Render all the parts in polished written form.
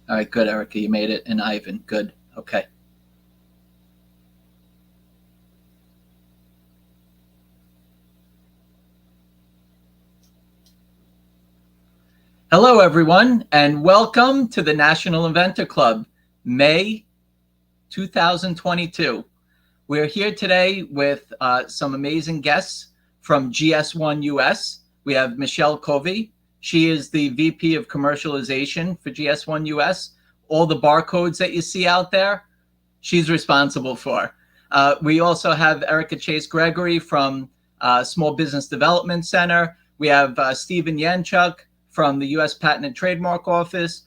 All right, good, Erica. You made it. And Ivan, good. Okay. Hello, everyone, and welcome to the National Inventor Club, May 2022. We're here today with some amazing guests from GS1 US. We have Michelle Covey. She is the VP of commercialization for GS1 US. All the barcodes that you see out there, she's responsible for. We also have Erica Chase Gregory from Small Business Development Center. We have Stephen Yanchuk from the US Patent and Trademark Office.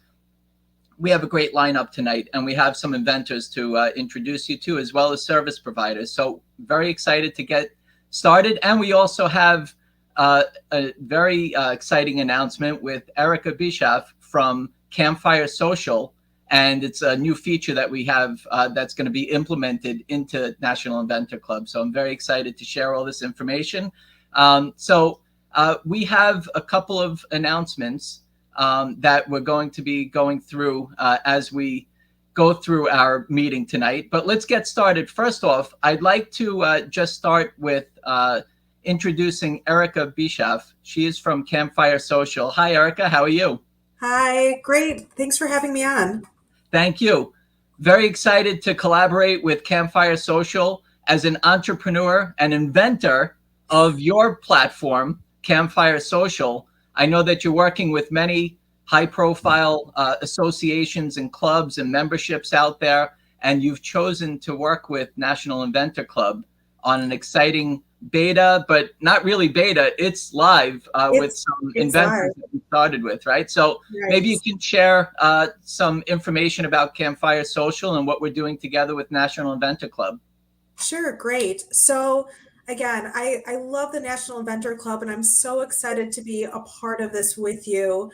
We have a great lineup tonight, and we have some inventors to introduce you to, as well as service providers. So very excited to get started. And we also have a very exciting announcement with Erica Bischoff from Campfire Social. And it's a new feature that we have that's going to be implemented into National Inventor Club. So I'm very excited to share all this information. We have a couple of announcements that we're going to be going through as we go through our meeting tonight. But let's get started. First off, I'd like to just start with introducing Erica Bischoff. She is from Campfire Social. Hi, Erica. How are you? Hi, great. Thanks for having me on. Thank you. Very excited to collaborate with Campfire Social as an entrepreneur and inventor of your platform, Campfire Social. I know that you're working with many high-profile associations and clubs and memberships out there, and you've chosen to work with National Inventor Club on an exciting beta, but not really beta. It's live with some inventors that we started with, right? So maybe you can share some information about Campfire Social and what we're doing together with National Inventor Club. Sure, great. So again, I love the National Inventor Club, and I'm so excited to be a part of this with you.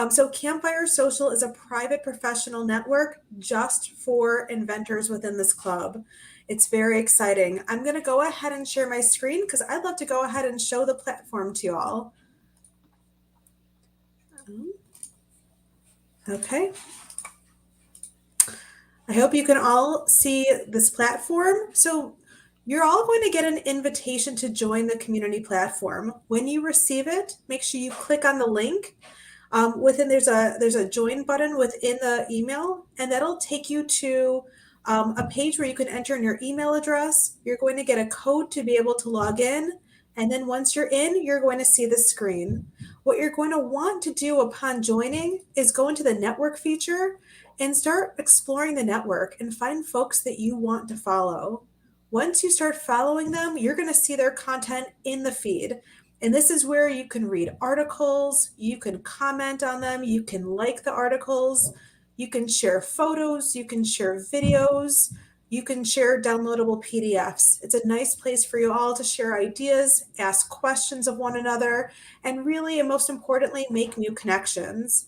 So Campfire Social is a private professional network just for inventors within this club. It's very exciting. I'm going to go ahead and share my screen because I'd love to go ahead and show the platform to you all. Okay. I hope you can all see this platform. So you're all going to get an invitation to join the community platform. When you receive it, make sure you click on the link. There's a join button within the email, and that'll take you to a page where you can enter in your email address. You're going to get a code to be able to log in. And then once you're in, you're going to see the screen. What you're going to want to do upon joining is go into the network feature and start exploring the network and find folks that you want to follow. Once you start following them, you're going to see their content in the feed. And this is where you can read articles, you can comment on them, you can like the articles, you can share photos, you can share videos, you can share downloadable PDFs. It's a nice place for you all to share ideas, ask questions of one another, and really, and most importantly, make new connections.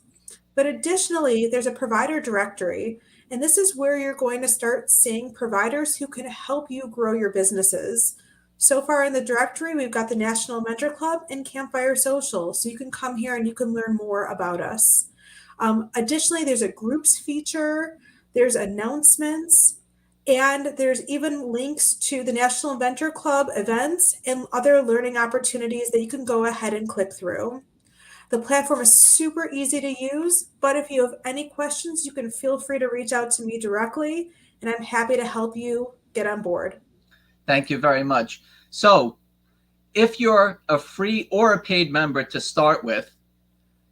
But additionally, there's a provider directory, and this is where you're going to start seeing providers who can help you grow your businesses. So far in the directory, we've got the National Inventor Club and Campfire Social, so you can come here and you can learn more about us. Additionally, there's a groups feature, there's announcements, and there's even links to the National Inventor Club events and other learning opportunities that you can go ahead and click through. The platform is super easy to use, but if you have any questions, you can feel free to reach out to me directly, and I'm happy to help you get on board. Thank you very much. So if you're a free or a paid member to start with,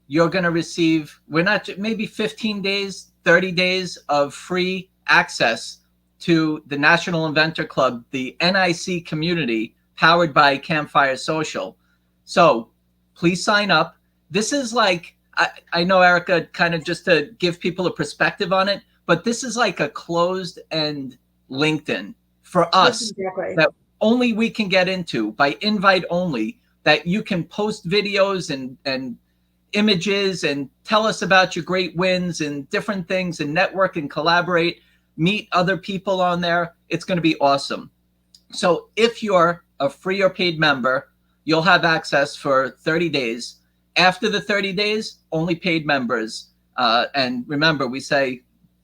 you're going to receive, maybe 15 days, 30 days of free access to the National Inventor Club, the NIC community powered by Campfire Social. So please sign up. This is like, I know, Erica, kind of just to give people a perspective on it, but this is like a closed end LinkedIn for us. Exactly. That only we can get into by invite only, that you can post videos and images and tell us about your great wins and different things and network and collaborate, meet other people on there. It's going to be awesome. So if you're a free or paid member, you'll have access for 30 days. After the 30 days, only paid members And remember, we say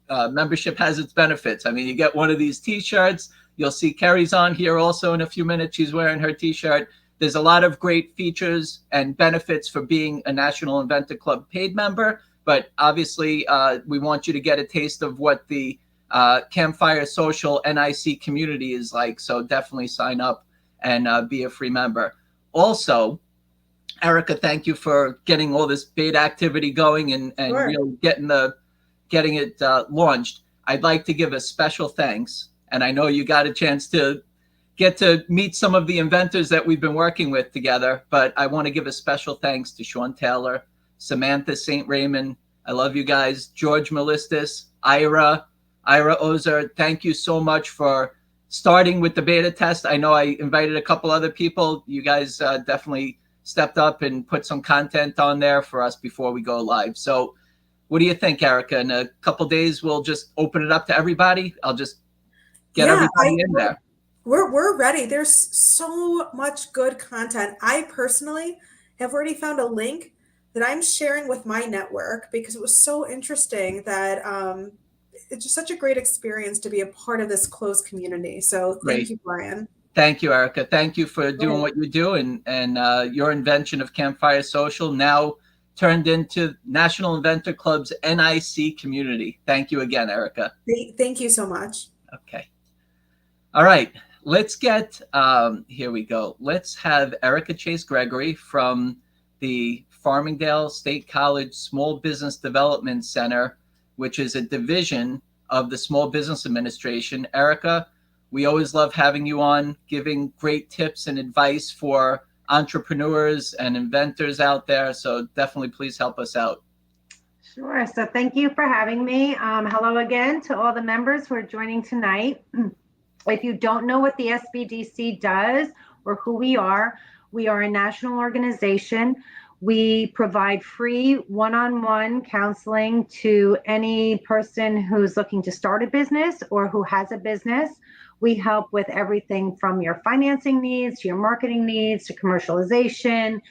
membership has its benefits. I mean, you get one of these T-shirts. You'll see Kerry's on here also in a few minutes. She's wearing her T-shirt. There's a lot of great features and benefits for being a National Inventor Club paid member. But obviously, we want you to get a taste of what the Campfire Social NIC community is like. So definitely sign up and be a free member. Also, Erica, thank you for getting all this beta activity going and Sure. really getting it launched. I'd like to give a special thanks. And I know you got a chance to get to meet some of the inventors that we've been working with together, but I want to give a special thanks to Sean Taylor, Samantha St. Raymond. I love you guys. George Melistis, Ira Ozer. Thank you so much for starting with the beta test. I know I invited a couple other people. You guys definitely stepped up and put some content on there for us before we go live. So what do you think, Erica? In a couple days, we'll just open it up to everybody. I'll just get everybody in there. We're ready. There's so much good content. I personally have already found a link that I'm sharing with my network because it was so interesting that it's just such a great experience to be a part of this closed community. So thank you, Brian. Thank you, Erica. Thank you for doing what you do and your invention of Campfire Social now turned into National Inventor Club's NIC community. Thank you again, Erica. Thank you so much. Okay. All right. Let's get, here we go. Let's have Erica Chase Gregory from the Farmingdale State College Small Business Development Center, which is a division of the Small Business Administration. Erica, we always love having you on, giving great tips and advice for entrepreneurs and inventors out there. So definitely please help us out. Sure. So thank you for having me. Hello again to all the members who are joining tonight. If you don't know what the SBDC does or who we are a national organization. We provide free one-on-one counseling to any person who's looking to start a business or who has a business. We help with everything from your financing needs to your marketing needs to commercialization,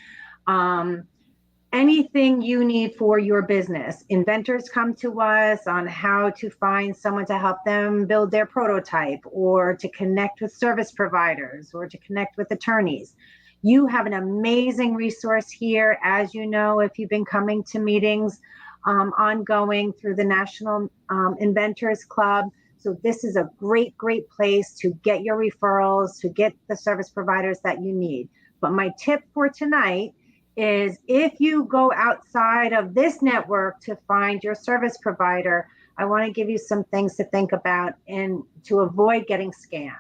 anything you need for your business. Inventors come to us on how to find someone to help them build their prototype or to connect with service providers or to connect with attorneys. You have an amazing resource here. As you know, if you've been coming to meetings ongoing through the National Inventors Club. So this is a great place to get your referrals, to get the service providers that you need. But my tip for tonight is if you go outside of this network to find your service provider, I want to give you some things to think about and to avoid getting scammed.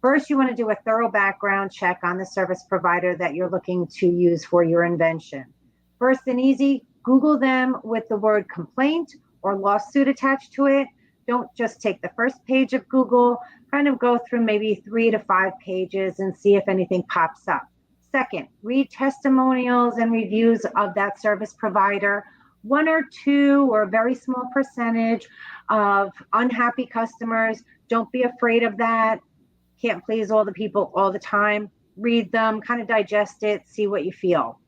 First, you want to do a thorough background check on the service provider that you're looking to use for your invention. First and easy, Google them with the word complaint or lawsuit attached to it. Don't just take the first page of Google, kind of go through maybe 3 to 5 pages and see if anything pops up. Second, read testimonials and reviews of that service provider. 1 or 2 or a very small percentage of unhappy customers. Don't be afraid of that. Can't please all the people all the time. Read them, kind of digest it, see what you feel.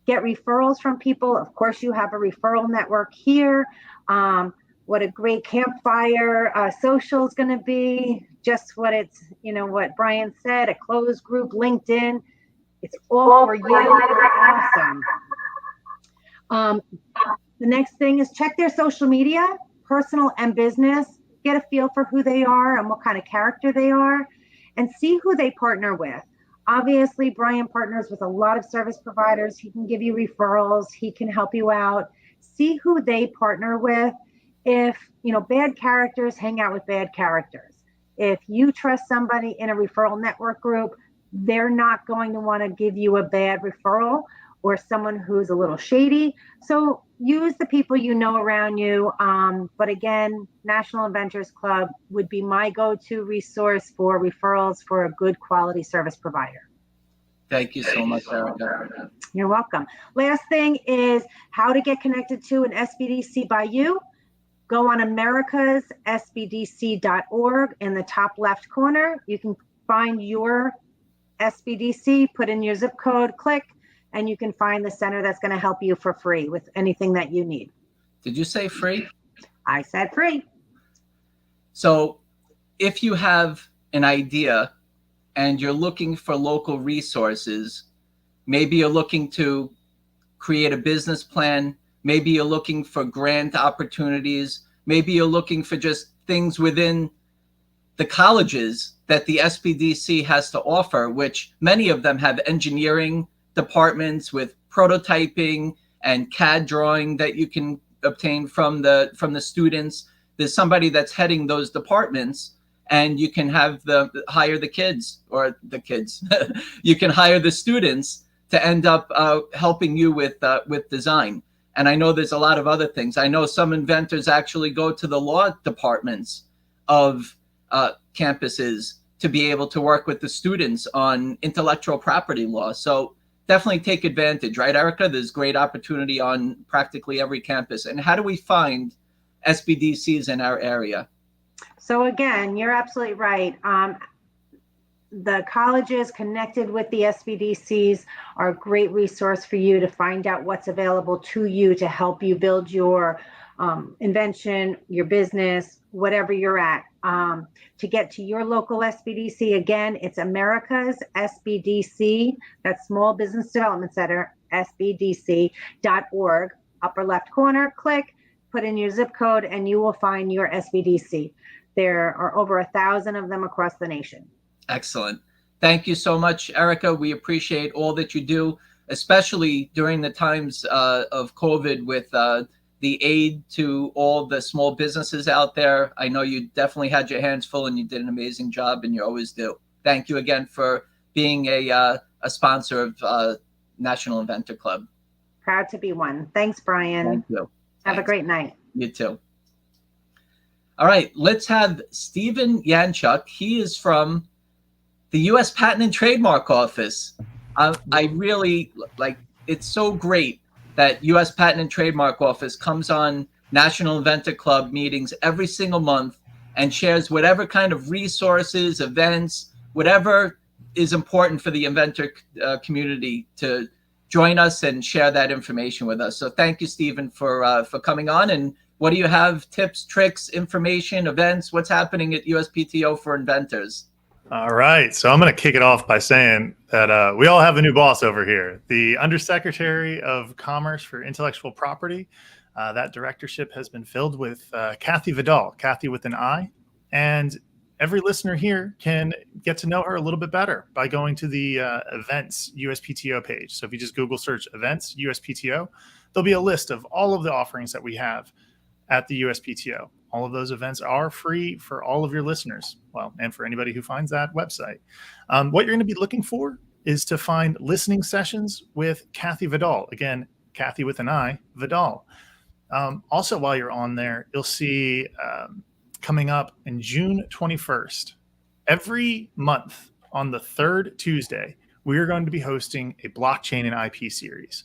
Get referrals from people. Of course, you have a referral network here. What a great Campfire Social is going to be. Just what it's, what Brian said, a closed group, LinkedIn. It's all for you. Awesome. The next thing is check their social media, personal and business. Get a feel for who they are and what kind of character they are, and see who they partner with. Obviously, Brian partners with a lot of service providers. He can give you referrals. He can help you out. See who they partner with. If, bad characters hang out with bad characters. If you trust somebody in a referral network group, they're not going to want to give you a bad referral or someone who's a little shady. So use the people you know around you. But again, National Inventors Club would be my go-to resource for referrals for a good quality service provider. Thank you so much, Erica. You're welcome. Last thing is how to get connected to an SBDC by you. Go on americassbdc.org in the top left corner. You can find your SBDC, put in your zip code, click, and you can find the center that's going to help you for free with anything that you need. Did you say free? I said free. So if you have an idea and you're looking for local resources, maybe you're looking to create a business plan, maybe you're looking for grant opportunities, maybe you're looking for just things within the colleges that the SBDC has to offer, which many of them have engineering departments with prototyping and CAD drawing that you can obtain from the students. There's somebody that's heading those departments, and you can have hire the kids, or the kids. You can hire the students to end up helping you with design. And I know there's a lot of other things. I know some inventors actually go to the law departments of campuses to be able to work with the students on intellectual property law. So definitely take advantage, right, Erica? There's great opportunity on practically every campus. And how do we find SBDCs in our area? So again, you're absolutely right. The colleges connected with the SBDCs are a great resource for you to find out what's available to you to help you build your invention, your business, whatever you're at. To get to your local SBDC, again, it's America's SBDC, that's Small Business Development Center, SBDC.org, upper left corner, click, put in your zip code, and you will find your SBDC. There are over 1,000 of them across the nation. Excellent. Thank you so much, Erica. We appreciate all that you do, especially during the times of COVID with the aid to all the small businesses out there. I know you definitely had your hands full and you did an amazing job, and you always do. Thank you again for being a sponsor of National Inventor Club. Proud to be one. Thanks, Brian. Thank you. Have a great night. You too. All right, let's have Stephen Yanchuk. He is from the U.S. Patent and Trademark Office. I really like, it's so great that U.S. Patent and Trademark Office comes on National Inventor Club meetings every single month and shares whatever kind of resources, events, whatever is important for the inventor community to join us and share that information with us. So thank you, Stephen, for coming on. And what do you have? Tips, tricks, information, events? What's happening at USPTO for inventors? All right. So I'm going to kick it off by saying that we all have a new boss over here, the Undersecretary of Commerce for Intellectual Property. That directorship has been filled with Kathy Vidal, Kathy with an I. And every listener here can get to know her a little bit better by going to the events USPTO page. So if you just Google search events USPTO, there'll be a list of all of the offerings that we have at the USPTO. All of those events are free for all of your listeners, well, and for anybody who finds that website. What you're going to be looking for is to find listening sessions with Kathy Vidal. Again, Kathy with an I, Vidal. Also, while you're on there, you'll see coming up in June 21st, every month on the third Tuesday, we are going to be hosting a blockchain and IP series.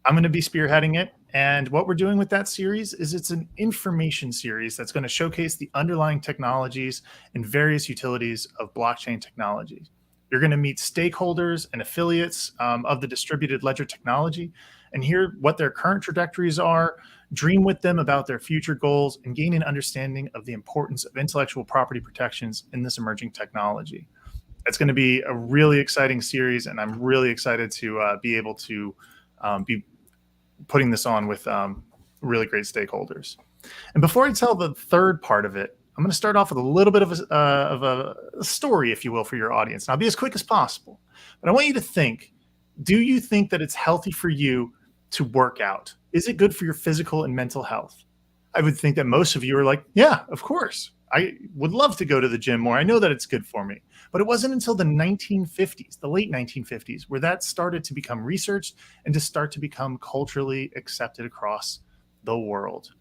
I'm going to be spearheading it. And what we're doing with that series is it's an information series that's going to showcase the underlying technologies and various utilities of blockchain technology. You're going to meet stakeholders and affiliates of the distributed ledger technology and hear what their current trajectories are, dream with them about their future goals, and gain an understanding of the importance of intellectual property protections in this emerging technology. It's going to be a really exciting series, and I'm really excited to be able to be putting this on with really great stakeholders. And before I tell the third part of it, I'm going to start off with a little bit of a story, if you will, for your audience. And I'll be as quick as possible. But I want you to think, do you think that it's healthy for you to work out? Is it good for your physical and mental health? I would think that most of you are like, yeah, of course. I would love to go to the gym more. I know that it's good for me. But it wasn't until the 1950s, the late 1950s, where that started to become researched and to start to become culturally accepted across the world.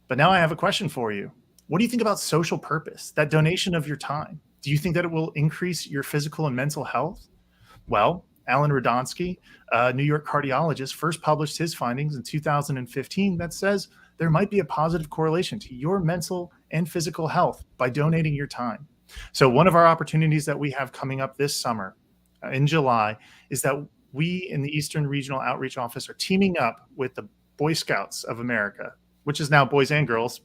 But now I have a question for you. What do you think about social purpose, that donation of your time? Do you think that it will increase your physical and mental health? Well, Alan Radonsky, a New York cardiologist, first published his findings in 2015 that says there might be a positive correlation to your mental and physical health by donating your time. So one of our opportunities that we have coming up this summer in July is that we in the Eastern Regional Outreach Office are teaming up with the Boy Scouts of America, which is now boys and girls,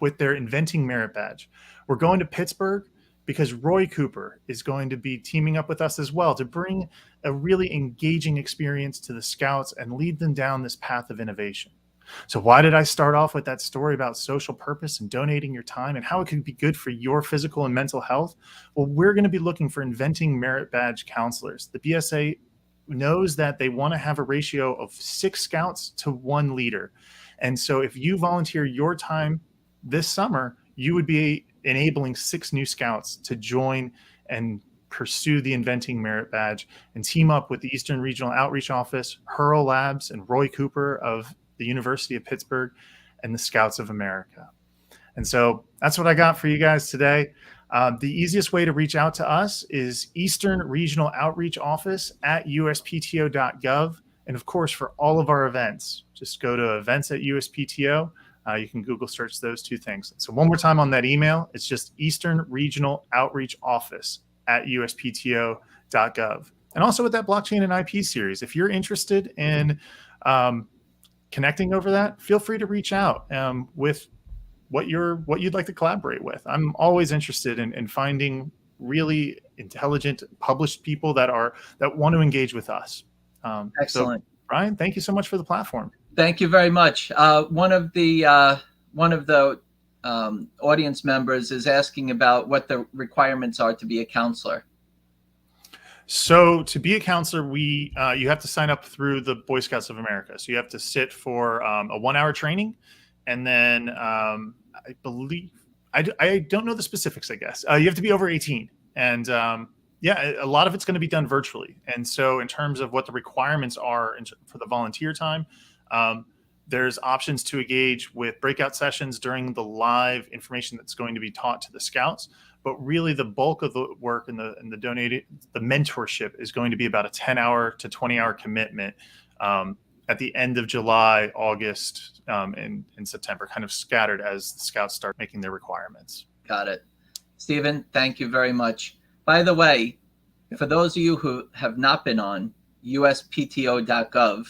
with their Inventing Merit Badge. We're going to Pittsburgh because Roy Cooper is going to be teaming up with us as well to bring a really engaging experience to the Scouts and lead them down this path of innovation. So why did I start off with that story about social purpose and donating your time and how it could be good for your physical and mental health? Well, we're going to be looking for Inventing Merit Badge counselors. The BSA knows that they want to have a ratio of 6 Scouts to 1 leader. And so if you volunteer your time this summer, you would be enabling 6 new Scouts to join and pursue the Inventing Merit Badge and team up with the Eastern Regional Outreach Office, Hurl Labs, and Roy Cooper of the University of Pittsburgh, and the Scouts of America. And so that's what I got for you guys today. The easiest way to reach out to us is Eastern Regional Outreach Office at uspto.gov. And of course, for all of our events, just go to events at USPTO. You can Google search those 2 things. So one more time on that email, it's just Eastern Regional Outreach Office at uspto.gov. And also with that blockchain and IP series, if you're interested in connecting over that, feel free to reach out with what you'd like to collaborate with. I'm always interested in finding really intelligent, published people that want to engage with us. Excellent. So, Brian, thank you so much for the platform. Thank you very much. One of the audience members is asking about what the requirements are to be a counselor. So to be a counselor, you have to sign up through the Boy Scouts of America. So you have to sit for a 1-hour training, and then I believe I don't know the specifics. I guess you have to be over 18, and a lot of it's going to be done virtually. And so in terms of what the requirements are for the volunteer time, there's options to engage with breakout sessions during the live information that's going to be taught to the Scouts. But really, the bulk of the work and the mentorship is going to be about a 10-hour to 20-hour commitment at the end of July, August, and September, kind of scattered as the Scouts start making their requirements. Got it. Stephen, thank you very much. By the way, for those of you who have not been on uspto.gov,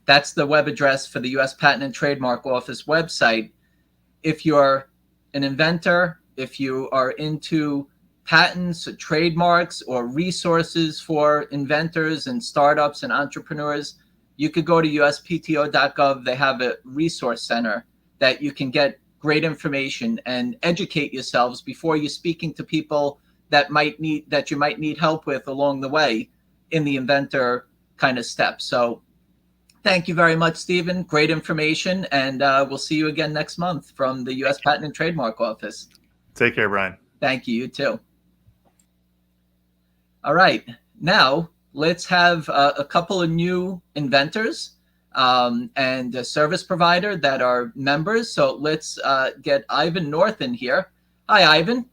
that's the web address for the U.S. Patent and Trademark Office website. If you're an inventor, if you are into patents, or trademarks, or resources for inventors and startups and entrepreneurs, you could go to uspto.gov. They have a resource center that you can get great information and educate yourselves before you're speaking to people that you might need help with along the way in the inventor kind of steps. So thank you very much, Stephen. Great information. And we'll see you again next month from the U.S. Patent and Trademark Office. Take care, Brian. Thank you. You too. All right. Now, let's have a couple of new inventors and a service provider that are members. So let's get Ivan North in here. Hi, Ivan.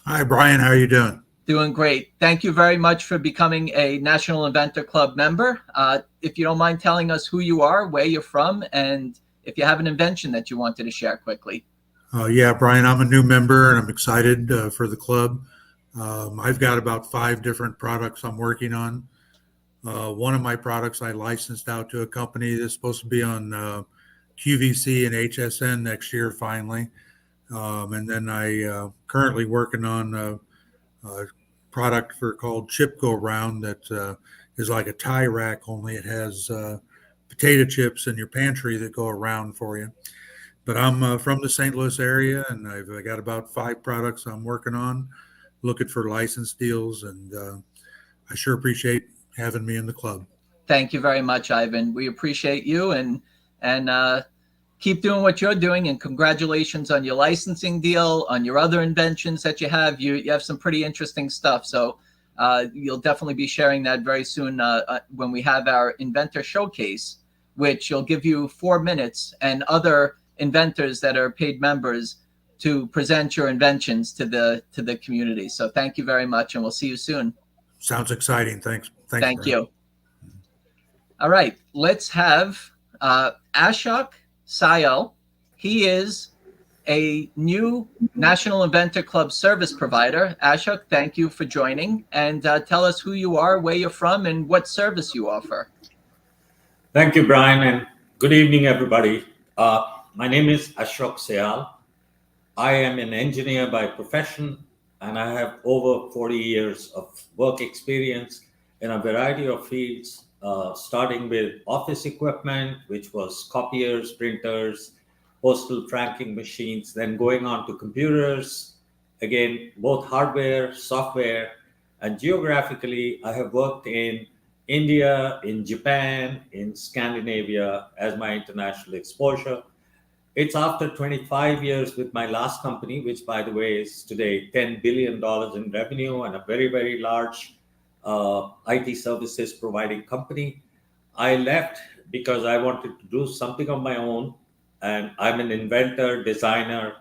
Hi, Brian. How are you doing? Doing great. Thank you very much for becoming a National Inventor Club member. If you don't mind telling us who you are, where you're from, and if you have an invention that you wanted to share quickly. Yeah, Brian, I'm a new member and I'm excited for the club. I've got about 5 different products I'm working on. One of my products I licensed out to a company that's supposed to be on QVC and HSN next year, finally. And then I currently working on a product called Chip Go Round that is like a tie rack, only it has potato chips in your pantry that go around for you. But I'm from the St. Louis area, and I've got about 5 products I'm working on, looking for license deals, and I sure appreciate having me in the club. Thank you very much, Ivan. We appreciate you, and keep doing what you're doing, and congratulations on your licensing deal, on your other inventions that you have. You have some pretty interesting stuff, so you'll definitely be sharing that very soon when we have our Inventor Showcase, which will give you 4 minutes and other inventors that are paid members to present your inventions to the community. So thank you very much, and we'll see you soon. Sounds exciting. Thanks. Thank you. All right, let's have Ashok Sayal. He is a new National Inventor Club service provider. Ashok, thank you for joining, and tell us who you are, where you're from, and what service you offer. Thank you, Brian, and good evening, everybody. My name is Ashok Sayal. I am an engineer by profession, and I have over 40 years of work experience in a variety of fields, starting with office equipment, which was copiers, printers, postal franking machines, then going on to computers, again, both hardware, software, and geographically, I have worked in India, in Japan, in Scandinavia as my international exposure. It's after 25 years with my last company, which, by the way, is today $10 billion in revenue and a very, very large IT services providing company. I left because I wanted to do something of my own. And I'm an inventor, designer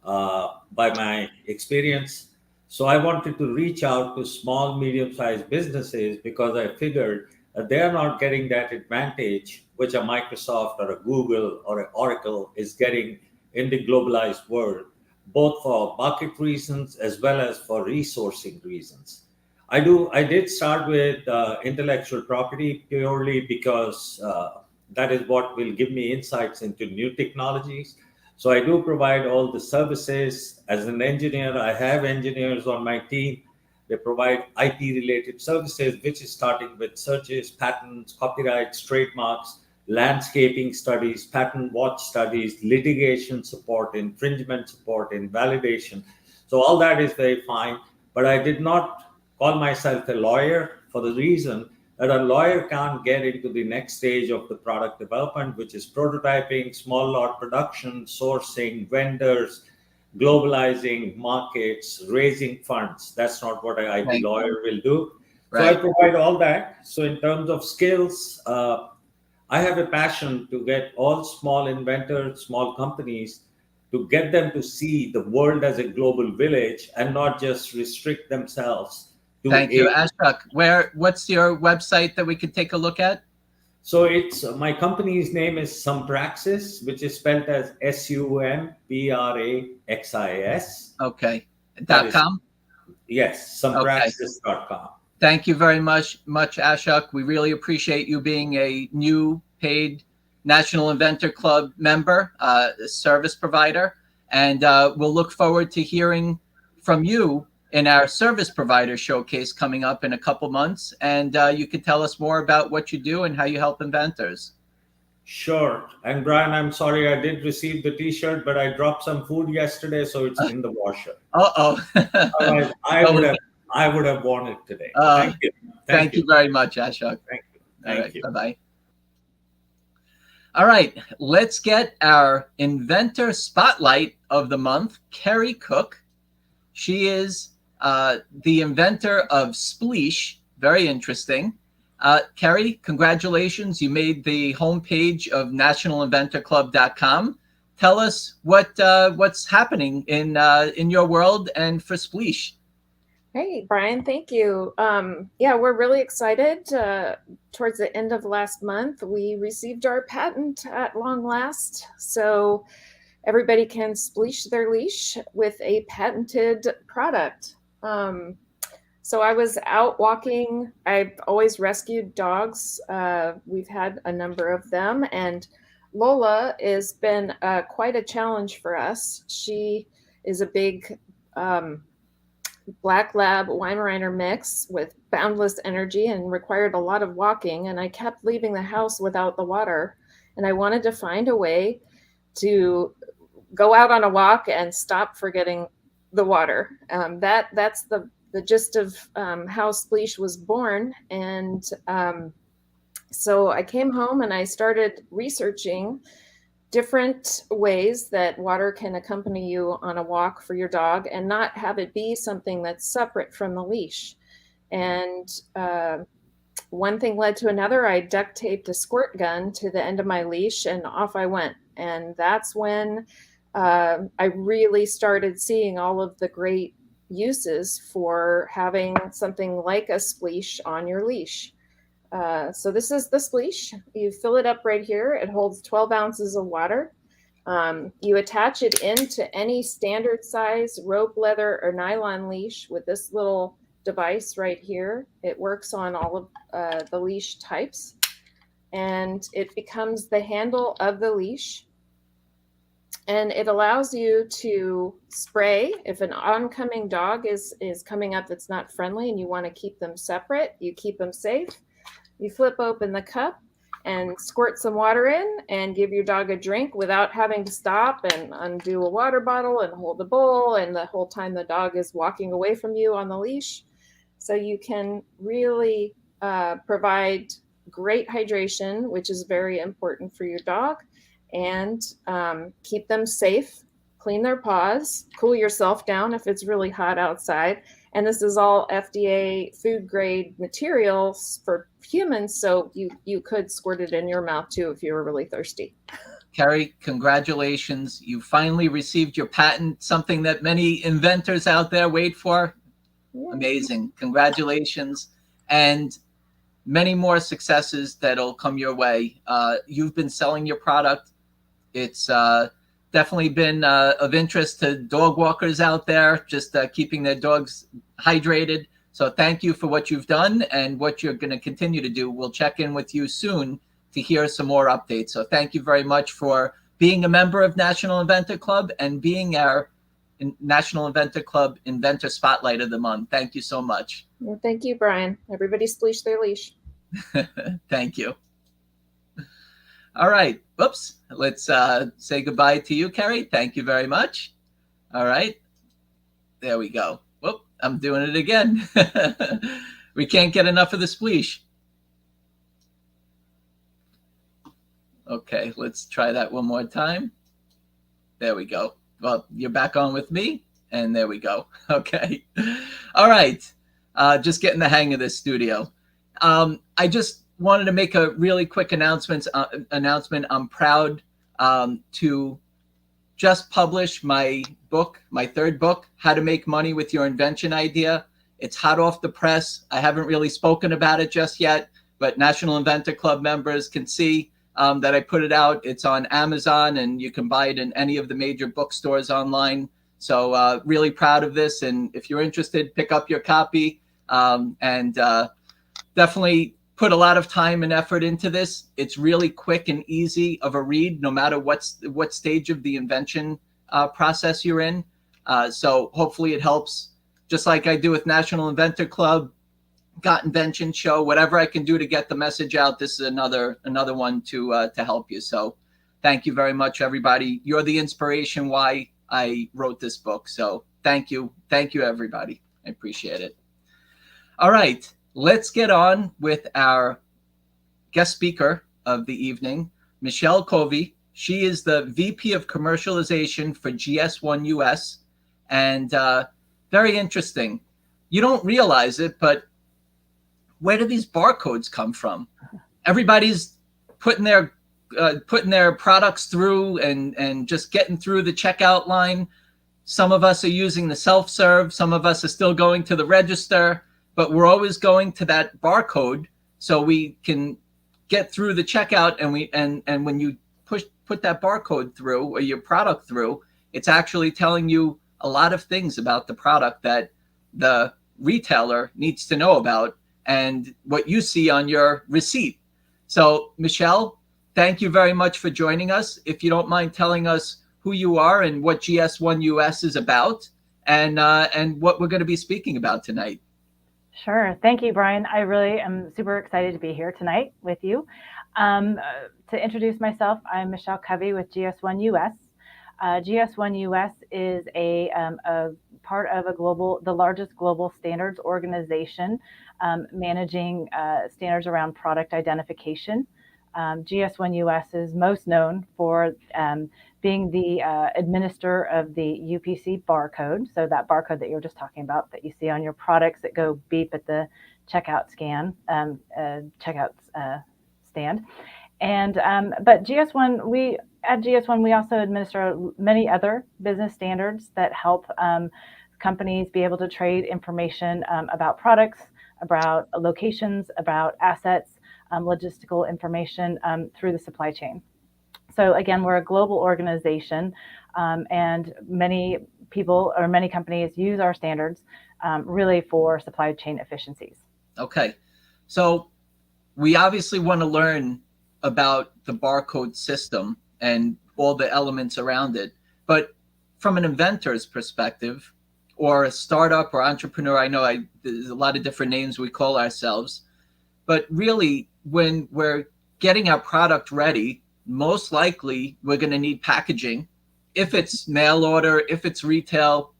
by my experience. So I wanted to reach out to small, medium sized businesses because I figured that they are not getting that advantage which a Microsoft or a Google or an Oracle is getting in the globalized world, both for market reasons as well as for resourcing reasons. I did start with intellectual property purely because that is what will give me insights into new technologies. So I do provide all the services. As an engineer, I have engineers on my team. They provide IP related services, which is starting with searches, patents, copyrights, trademarks, landscaping studies, patent watch studies, litigation support, infringement support, invalidation. So all that is very fine. But I did not call myself a lawyer for the reason that a lawyer can't get into the next stage of the product development, which is prototyping, small lot production, sourcing, vendors, globalizing markets, raising funds. That's not what an IP lawyer will do. So I provide all that. So in terms of skills, I have a passion to get all small inventors, small companies, to get them to see the world as a global village and not just restrict themselves to Thank you, Ashok. What's your website that we could take a look at? So it's my company's name is Sumpraxis, which is spelled as SUMPRAXIS. Okay. .com? Yes, Sumpraxis.com. Thank you very much, Ashok. We really appreciate you being a new paid National Inventor Club member, service provider, and we'll look forward to hearing from you in our service provider showcase coming up in a couple months. And you can tell us more about what you do and how you help inventors. Sure. And Brian, I'm sorry I did receive the t-shirt, but I dropped some food yesterday, so it's in the washer. Otherwise, I would have worn it today. Thank you. Thank you very much, Ashok. Thank you. Bye-bye. All right, let's get our inventor spotlight of the month, Carrie Cook. She is the inventor of Spleesh. Very interesting. Carrie, congratulations. You made the homepage of nationalinventorclub.com. Tell us what's happening in your world and for Spleesh. Hey, Brian, thank you. Yeah, we're really excited. Towards the end of last month, we received our patent at long last. So everybody can spleesh their leash with a patented product. So I was out walking. I've always rescued dogs. We've had a number of them. And Lola has been quite a challenge for us. She is a big Black Lab Weimaraner mix with boundless energy and required a lot of walking. And I kept leaving the house without the water. And I wanted to find a way to go out on a walk and stop forgetting the water. That's the gist of how Spleesh was born. And so I came home and I started researching different ways that water can accompany you on a walk for your dog and not have it be something that's separate from the leash. And one thing led to another. I duct taped a squirt gun to the end of my leash and off I went. And that's when I really started seeing all of the great uses for having something like a spleesh on your leash. So this is the spleesh. You fill it up right here. It holds 12 ounces of water. You attach it into any standard size rope, leather, or nylon leash with this little device right here. It works on all of the leash types, and it becomes the handle of the leash. And it allows you to spray if an oncoming dog is coming up that's not friendly and you want to keep them separate, you keep them safe. You flip open the cup and squirt some water in and give your dog a drink without having to stop and undo a water bottle and hold the bowl, and the whole time the dog is walking away from you on the leash. So you can really provide great hydration, which is very important for your dog, and keep them safe, clean their paws, cool yourself down if it's really hot outside. And this is all FDA food grade materials for humans, so you could squirt it in your mouth too if you were really thirsty. Carrie, congratulations. You finally received your patent, something that many inventors out there wait for. Yeah. Amazing. Congratulations. And many more successes that'll come your way. You've been selling your product. It's definitely been of interest to dog walkers out there, just keeping their dogs hydrated. So thank you for what you've done and what you're going to continue to do. We'll check in with you soon to hear some more updates. So thank you very much for being a member of National Inventor Club and being our National Inventor Club Inventor Spotlight of the Month. Thank you so much. Well, thank you, Brian. Everybody spleesh their leash. Thank you. All right. Whoops. Let's say goodbye to you, Carrie. Thank you very much. All right. There we go. Whoop. I'm doing it again. We can't get enough of the spleesh. Okay. Let's try that one more time. There we go. Well, you're back on with me. And there we go. Okay. All right. Just getting the hang of this studio. I just wanted to make a really quick announcement. I'm proud to just publish my book, my third book, How to Make Money with Your Invention Idea. It's hot off the press. I haven't really spoken about it just yet, but National Inventor Club members can see that I put it out. It's on Amazon, and you can buy it in any of the major bookstores online. So really proud of this. And if you're interested, pick up your copy and definitely put a lot of time and effort into this. It's really quick and easy of a read, no matter what stage of the invention process you're in. So hopefully it helps, just like I do with National Inventor Club, Got Invention Show, whatever I can do to get the message out. This is another one to help you. So thank you very much, everybody. You're the inspiration why I wrote this book. So thank you. Thank you, everybody. I appreciate it. All right. Let's get on with our guest speaker of the evening, Michelle Covey. She is the VP of Commercialization for GS1 US. And very interesting. You don't realize it, but where do these barcodes come from? Everybody's putting their products through and just getting through the checkout line. Some of us are using the self-serve. Some of us are still going to the register. But we're always going to that barcode so we can get through the checkout, and when you put that barcode through or your product through, it's actually telling you a lot of things about the product that the retailer needs to know about and what you see on your receipt. So Michelle, thank you very much for joining us. If you don't mind telling us who you are and what GS1 US is about and what we're going to be speaking about tonight. Sure. Thank you, Brian. I really am super excited to be here tonight with you. To introduce myself, I'm Michelle Covey with GS1 US. GS1 US is a part of the largest global standards organization managing standards around product identification. GS1 US is most known for being the administrator of the UPC barcode. So that barcode that you were just talking about that you see on your products that go beep at the checkout stand. And but GS1, at GS1, we also administer many other business standards that help companies be able to trade information about products, about locations, about assets, logistical information through the supply chain. So again, we're a global organization, and many people or many companies use our standards really for supply chain efficiencies. Okay, so we obviously want to learn about the barcode system and all the elements around it. But from an inventor's perspective, or a startup or entrepreneur, I know there's a lot of different names we call ourselves, but really when we're getting our product ready, most likely we're going to need packaging. If it's mail order, if it's retail,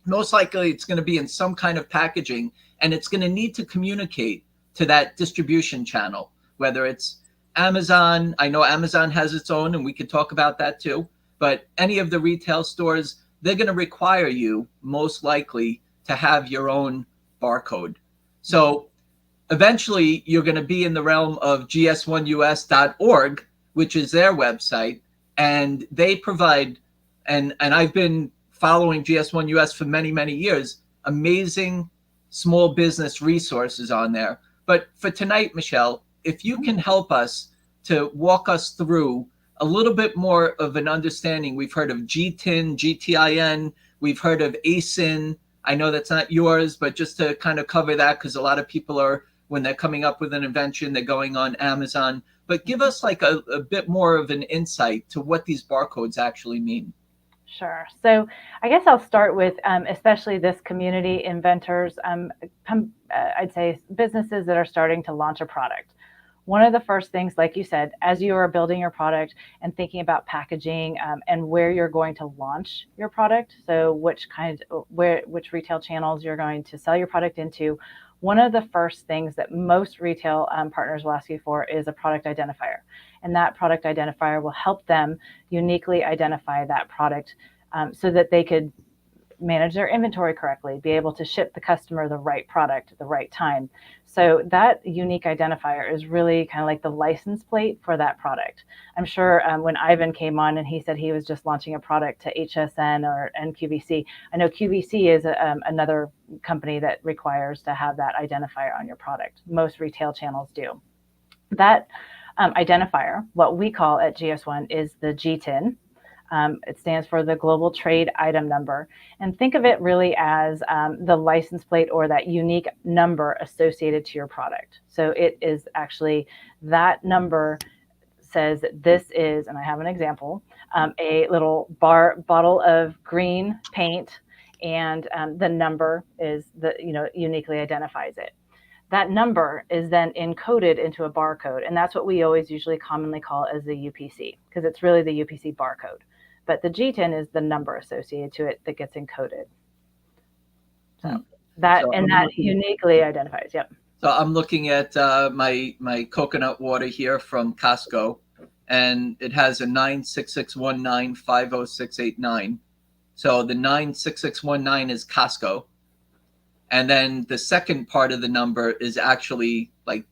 most likely it's going to be in some kind of packaging, and it's going to need to communicate to that distribution channel, whether it's Amazon. I know Amazon has its own, and we could talk about that too, but any of the retail stores, they're going to require you most likely to have your own barcode. So eventually you're going to be in the realm of gs1us.org, which is their website, and they provide, and I've been following GS1 US for many, many years, amazing small business resources on there. But for tonight, Michelle, if you can help us to walk us through a little bit more of an understanding. We've heard of GTIN, GTIN, we've heard of ASIN. I know that's not yours, but just to kind of cover that, because a lot of people are, when they're coming up with an invention, they're going on Amazon. But give us like a bit more of an insight to what these barcodes actually mean. Sure. So I guess I'll start with especially this community, inventors, I'd say businesses that are starting to launch a product. One of the first things, like you said, as you are building your product and thinking about packaging and where you're going to launch your product, so which retail channels you're going to sell your product into, one of the first things that most retail partners will ask you for is a product identifier. And that product identifier will help them uniquely identify that product so that they could manage their inventory correctly, be able to ship the customer the right product at the right time. So that unique identifier is really kind of like the license plate for that product. I'm sure when Ivan came on and he said he was just launching a product to HSN or QVC, I know QVC is another company that requires to have that identifier on your product. Most retail channels do. That identifier, what we call at GS1 is the GTIN. It stands for the Global Trade Item Number. And think of it really as the license plate or that unique number associated to your product. So it is actually, that number says that this is, and I have an example, a little bottle of green paint, and the number is uniquely identifies it. That number is then encoded into a barcode, and that's what we always usually commonly call as the UPC, because it's really the UPC barcode. But the GTIN is the number associated to it that gets encoded. So that uniquely identifies. Yep. So I'm looking at my coconut water here from Costco, and it has a 96619-50689. So the 96619 is Costco. And then the second part of the number is actually like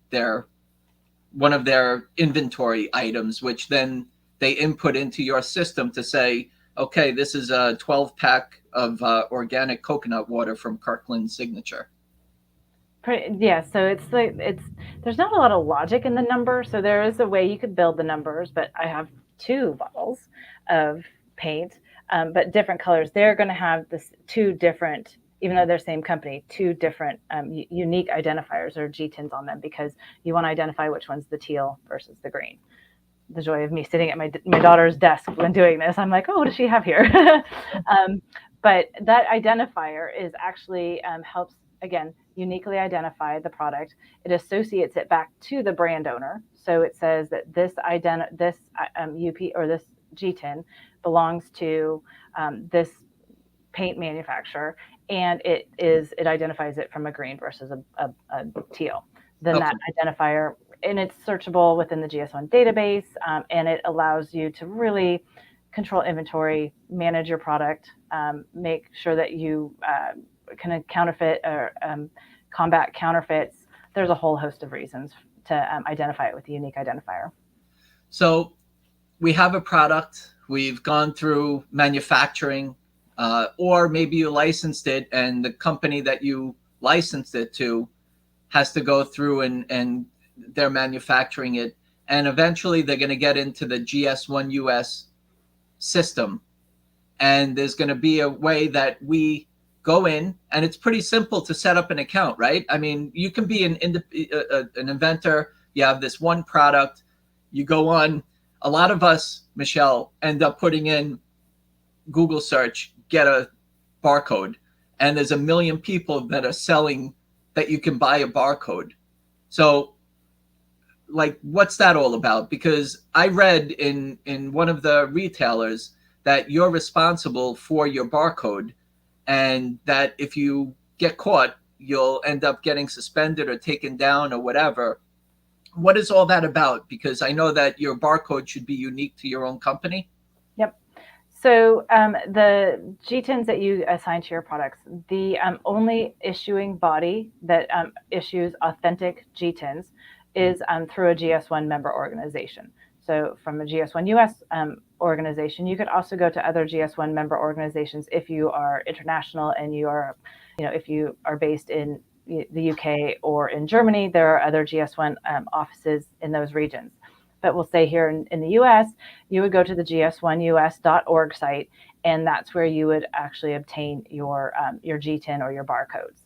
one of their inventory items, which then they input into your system to say, okay, this is a 12-pack of organic coconut water from Kirkland Signature. Yeah, so there's not a lot of logic in the number. So there is a way you could build the numbers, but I have 2 bottles of paint, but different colors. They're going to have this 2 different, even though they're same company, 2 different unique identifiers or GTINs on them, because you want to identify which one's the teal versus the green. The joy of me sitting at my daughter's desk when doing this, I'm like, oh, what does she have here? But that identifier is actually helps, again, uniquely identify the product. It associates it back to the brand owner. So it says that this UP or this GTIN belongs to this paint manufacturer, and it identifies it from a green versus a teal. Then that identifier, and it's searchable within the GS1 database, and it allows you to really control inventory, manage your product, make sure that you kind of counterfeit or combat counterfeits. There's a whole host of reasons to identify it with a unique identifier. So we have a product, we've gone through manufacturing, or maybe you licensed it and the company that you licensed it to has to go through and they're manufacturing it. And eventually they're going to get into the GS1 US system. And there's going to be a way that we go in, and it's pretty simple to set up an account, right? I mean, you can be an inventor, you have this one product, you go on a lot of us, Michelle, end up putting in Google search, get a barcode, and there's a million people that are selling that you can buy a barcode. So like, what's that all about? Because I read in one of the retailers that you're responsible for your barcode, and that if you get caught, you'll end up getting suspended or taken down or whatever. What is all that about? Because I know that your barcode should be unique to your own company. Yep. So the GTINs that you assign to your products, the only issuing body that issues authentic GTINs is through a GS1 member organization. So from a GS1 US organization, you could also go to other GS1 member organizations if you are international and you are, if you are based in the UK or in Germany, there are other GS1 offices in those regions. But we'll say here in the US, you would go to the GS1US.org site, and that's where you would actually obtain your GTIN or your barcodes.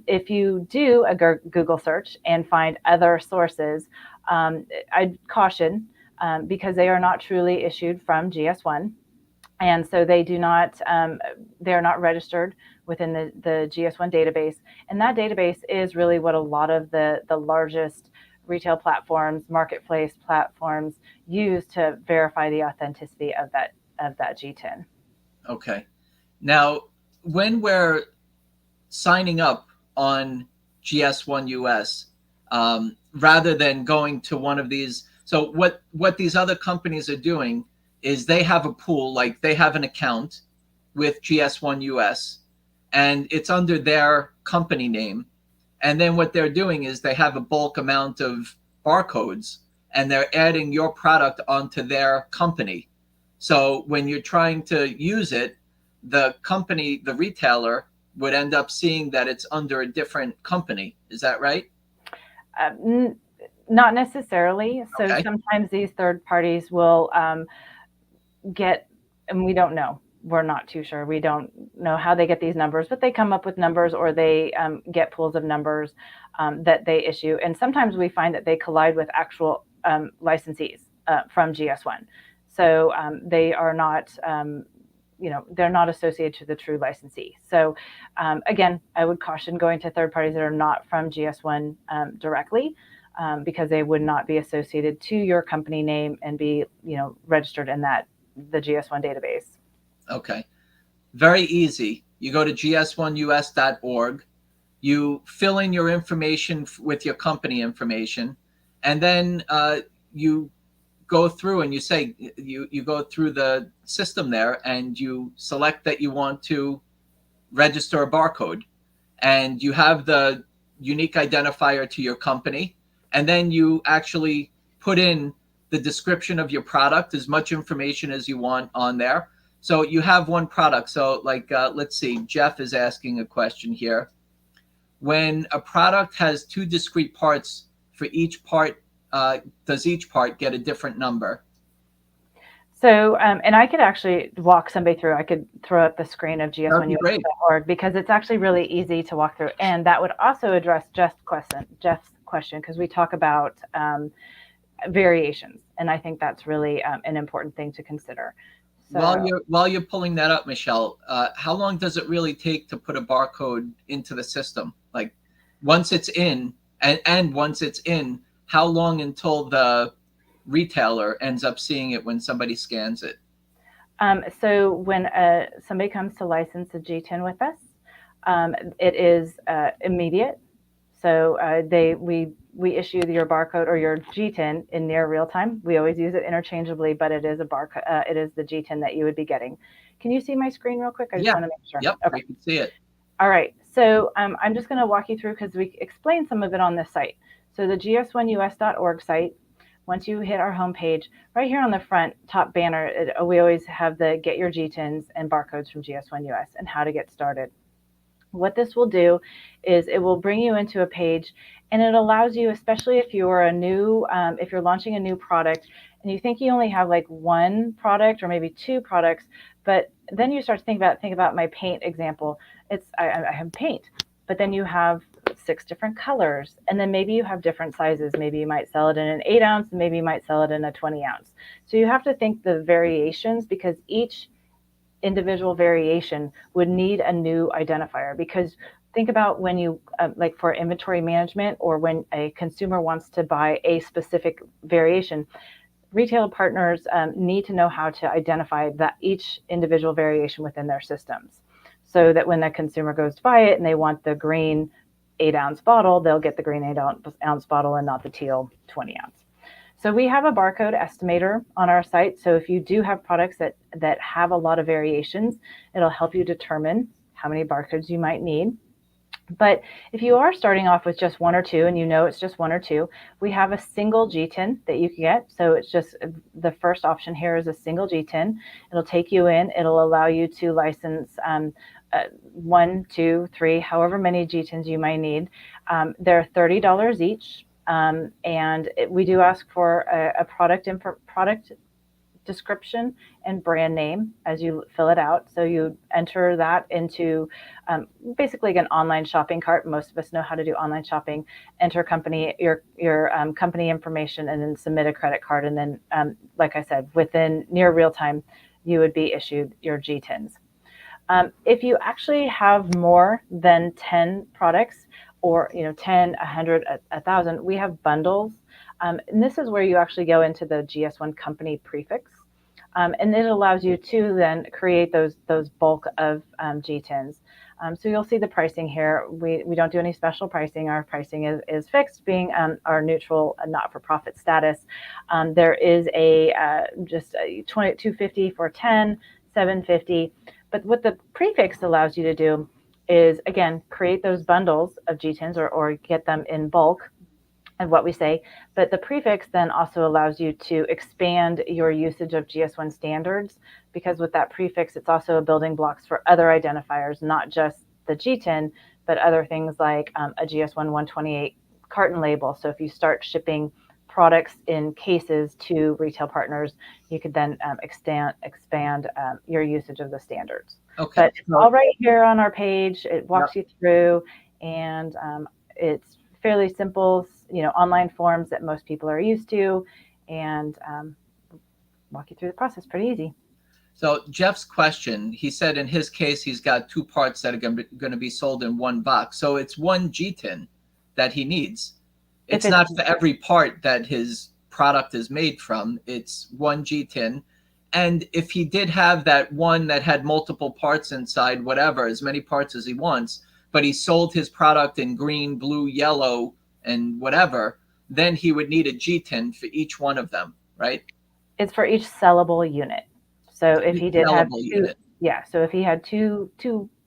If you do a Google search and find other sources, I'd caution because they are not truly issued from GS1. And so they do not, they're not registered within the GS1 database. And that database is really what a lot of the largest retail platforms, marketplace platforms use to verify the authenticity of that GTIN. Okay. Now, when we're signing up on GS1 US, rather than going to one of these, so what these other companies are doing is they have a pool, like they have an account with GS1 US, and it's under their company name. And then what they're doing is they have a bulk amount of barcodes, and they're adding your product onto their company. So when you're trying to use it, the company, the retailer, would end up seeing that it's under a different company. Is that right? Not necessarily. So Okay. Sometimes these third parties will get, and we don't know. We're not too sure. We don't know how they get these numbers, but they come up with numbers, or they get pools of numbers that they issue. And sometimes we find that they collide with actual licensees from GS1. So they are not, they're not associated to the true licensee. So again, I would caution going to third parties that are not from GS1 directly, because they would not be associated to your company name and be, registered in the GS1 database. Okay. Very easy. You go to gs1us.org, you fill in your information with your company information, and then you go through and you say, you go through the system there and you select that you want to register a barcode, and you have the unique identifier to your company, and then you actually put in the description of your product, as much information as you want on there. So you have one product. So like, let's see, Jeff is asking a question here. When a product has two discrete parts, for each part, does each part get a different number? So, and I could actually walk somebody through. I could throw up the screen of gs1us.org because it's actually really easy to walk through. And that would also address Jeff's question, because we talk about variations. And I think that's really an important thing to consider. So, while you're pulling that up, Michelle, how long does it really take to put a barcode into the system? Like once it's in, and once it's in, how long until the retailer ends up seeing it when somebody scans it? So when somebody comes to license a GTIN with us, it is immediate. So we issue your barcode or your GTIN in near real time. We always use it interchangeably, but it is a barcode. It is the GTIN that you would be getting. Can you see my screen real quick? I just want to make sure. Yep, okay. I can see it. All right. So I'm just going to walk you through, because we explain some of it on this site. So the gs1us.org site, once you hit our homepage, right here on the front top banner, we always have the Get Your GTINs and Barcodes from GS1 US and how to get started. What this will do is it will bring you into a page, and it allows you, especially if you're if you're launching a new product and you think you only have like one product or maybe two products, but then you start to think about my paint example. I have paint, but then you have it's 6 different colors. And then maybe you have different sizes. Maybe you might sell it in an 8 ounce, and maybe you might sell it in a 20 ounce. So you have to think the variations, because each individual variation would need a new identifier. Because think about when you, like for inventory management, or when a consumer wants to buy a specific variation, retail partners need to know how to identify that each individual variation within their systems, so that when the consumer goes to buy it and they want the green 8 ounce bottle, they'll get the green 8 ounce bottle and not the teal 20 ounce. So we have a barcode estimator on our site. So if you do have products that have a lot of variations, it'll help you determine how many barcodes you might need. But if you are starting off with just 1 or 2, and you know it's just 1 or 2, we have a single GTIN that you can get. So it's just the first option here is a single GTIN. It'll take you in. It'll allow you to license 1, 2, 3, however many GTINs you might need. They're $30 each. And we do ask for a product description and brand name as you fill it out. So you enter that into basically an online shopping cart. Most of us know how to do online shopping. Enter your company information, and then submit a credit card. And then, like I said, within near real time, you would be issued your GTINs. If you actually have more than 10 products, or 10, 100, 1,000, we have bundles. And this is where you actually go into the GS1 company prefix. And it allows you to then create those bulk of GTINs. So you'll see the pricing here. We don't do any special pricing. Our pricing is fixed, being our neutral not-for-profit status. There is just $250 for 10, $750. But what the prefix allows you to do is, again, create those bundles of GTINs or get them in bulk of what we say. But the prefix then also allows you to expand your usage of GS1 standards, because with that prefix, it's also a building blocks for other identifiers, not just the GTIN, but other things like a GS1 128 carton label. So if you start shipping products in cases to retail partners, you could then expand your usage of the standards. Okay. But it's all right here on our page. It walks you through, and it's fairly simple, online forms that most people are used to, and walk you through the process. Pretty easy. So Jeff's question, he said in his case, he's got 2 parts that are going to be sold in one box. So it's 1 GTIN that he needs. It's not for every part that his product is made from. It's 1 GTIN. And if he did have that one that had multiple parts inside, whatever, as many parts as he wants, but he sold his product in green, blue, yellow, and whatever, then he would need a GTIN for each one of them, right? It's for each sellable unit. So if he did have 2, unit. Yeah. So if he had two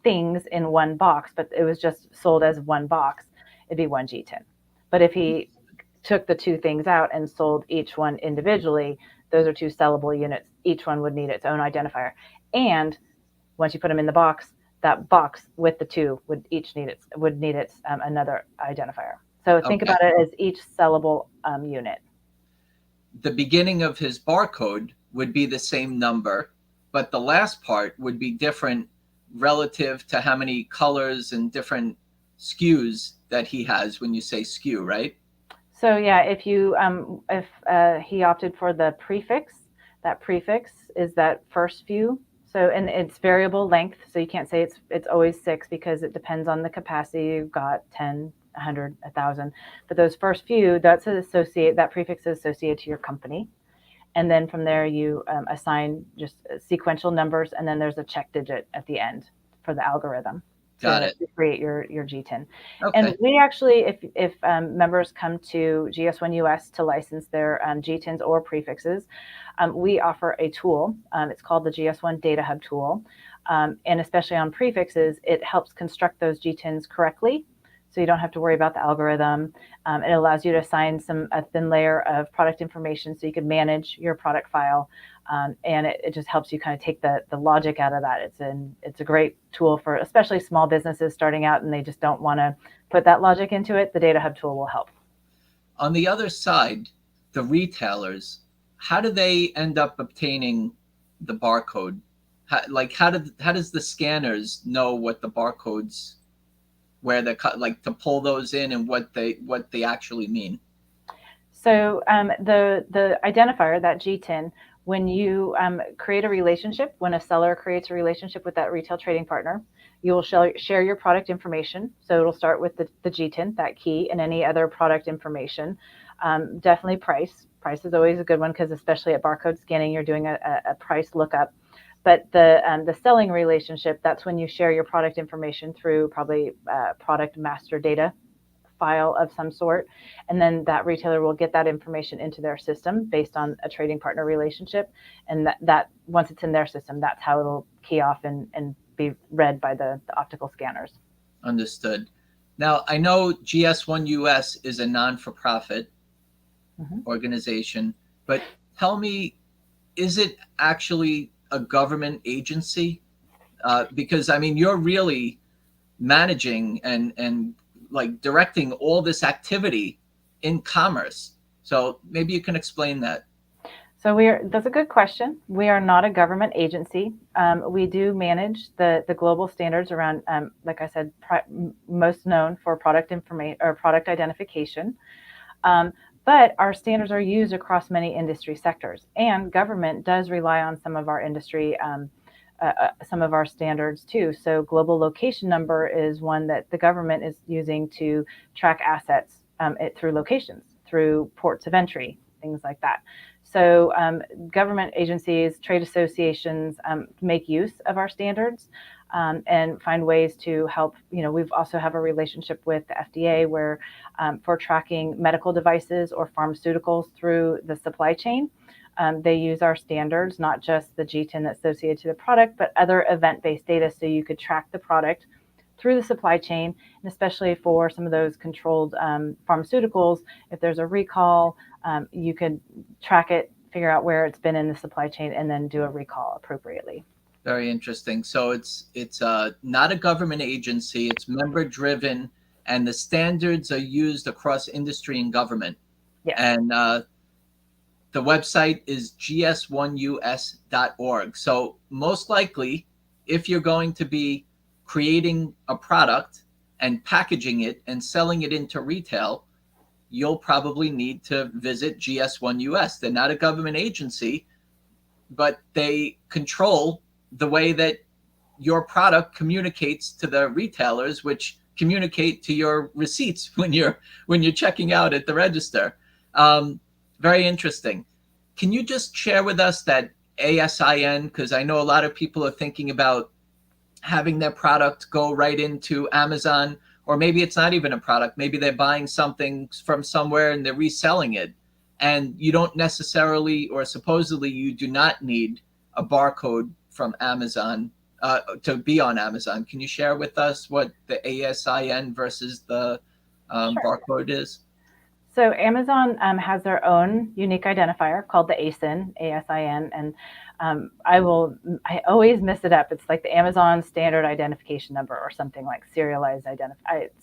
things in one box, but it was just sold as one box, it'd be 1 GTIN. But if he took the 2 things out and sold each one individually, those are 2 sellable units. Each one would need its own identifier. And once you put them in the box, that box with the 2 would need its another identifier. So think about it as each sellable unit. The beginning of his barcode would be the same number, but the last part would be different relative to how many colors and different SKUs that he has when you say SKU, right? So yeah, if he opted for the prefix, that prefix is that first few. So, and it's variable length. So you can't say it's always 6, because it depends on the capacity. You've got 10, 100, 1,000. But those first few, that prefix is associated to your company. And then from there, you assign just sequential numbers, and then there's a check digit at the end for the algorithm. Got it. To create your GTIN. Okay. And we actually, if members come to GS1 US to license their GTINs or prefixes, we offer a tool. It's called the GS1 Data Hub tool. And especially on prefixes, it helps construct those GTINs correctly, so you don't have to worry about the algorithm. It allows you to assign a thin layer of product information so you can manage your product file. And it just helps you kind of take the logic out of that. It's a great tool for especially small businesses starting out and they just don't want to put that logic into it. The Data Hub tool will help. On the other side, the retailers, how do they end up obtaining the barcode? How does the scanners know what the barcodes, where they're like to pull those in and what they actually mean? So the identifier, that GTIN, when you create a relationship, when a seller creates a relationship with that retail trading partner, you will share your product information. So it'll start with the GTIN, that key, and any other product information. Definitely price. Price is always a good one, because especially at barcode scanning, you're doing a price lookup. But the selling relationship, that's when you share your product information through probably product master data file of some sort, and then that retailer will get that information into their system based on a trading partner relationship, and that once it's in their system, that's how it'll key off and be read by the optical scanners. Understood. Now, I know GS1 US is a non-for-profit organization, but tell me, is it actually a government agency? Because I mean, you're really managing and like directing all this activity in commerce. So maybe you can explain that. So that's a good question. We are not a government agency. We do manage the global standards around, like I said, most known for product information or product identification. But our standards are used across many industry sectors, and government does rely on some of our industry, some of our standards too. So global location number is one that the government is using to track assets through locations, through ports of entry, things like that. So government agencies, trade associations make use of our standards and find ways to help. You know, we've also have a relationship with the FDA where for tracking medical devices or pharmaceuticals through the supply chain, they use our standards, not just the GTIN associated to the product, but other event-based data, so you could track the product through the supply chain, and especially for some of those controlled pharmaceuticals, if there's a recall, you could track it, figure out where it's been in the supply chain, and then do a recall appropriately. Very interesting. So it's not a government agency, it's member-driven, and the standards are used across industry and government. Yes. And the website is gs1us.org. So most likely, if you're going to be creating a product and packaging it and selling it into retail, you'll probably need to visit GS1 US. They're not a government agency, but they control the way that your product communicates to the retailers, which communicate to your receipts when you're checking out at the register. Very interesting. Can you just share with us that ASIN? Because I know a lot of people are thinking about having their product go right into Amazon, or maybe it's not even a product. Maybe they're buying something from somewhere and they're reselling it. And you don't necessarily, or supposedly you do not need a barcode from Amazon to be on Amazon. Can you share with us what the ASIN versus the barcode is? So Amazon has their own unique identifier called the ASIN, and I always mess it up. It's like the Amazon standard identification number or something like serialized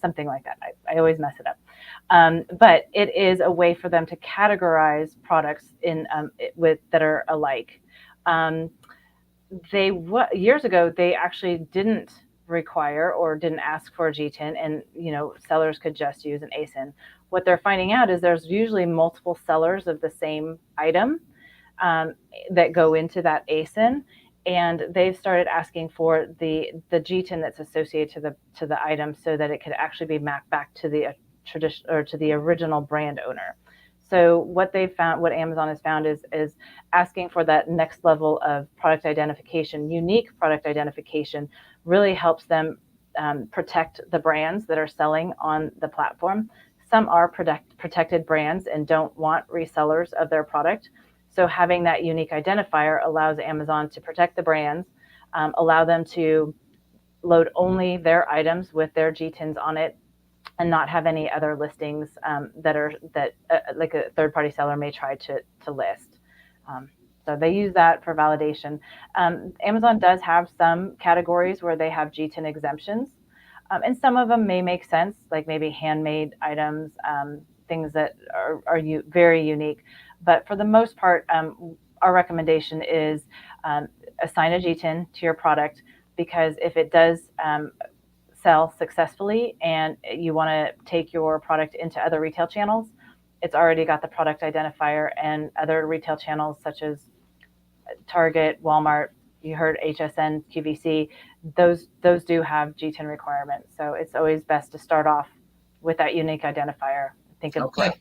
something like that. I always mess it up. But it is a way for them to categorize products in that are alike. Years ago, they actually didn't require or didn't ask for a GTIN, and sellers could just use an ASIN. What they're finding out is there's usually multiple sellers of the same item that go into that ASIN, and they've started asking for the GTIN that's associated to the item, so that it could actually be mapped back to the tradition or to the original brand owner. So what Amazon has found is asking for that next level of product identification, unique product identification, really helps them protect the brands that are selling on the platform. Some are protected brands and don't want resellers of their product. So having that unique identifier allows Amazon to protect the brands, allow them to load only their items with their GTINs on it, and not have any other listings that like a third-party seller may try to list. So they use that for validation. Amazon does have some categories where they have GTIN exemptions, and some of them may make sense, like maybe handmade items, things that are very unique. But for the most part, our recommendation is assign a GTIN to your product, because if it does sell successfully and you want to take your product into other retail channels, it's already got the product identifier, and other retail channels such as Target, Walmart, you heard HSN, QVC, those do have G10 requirements. So it's always best to start off with that unique identifier. Think of Okay.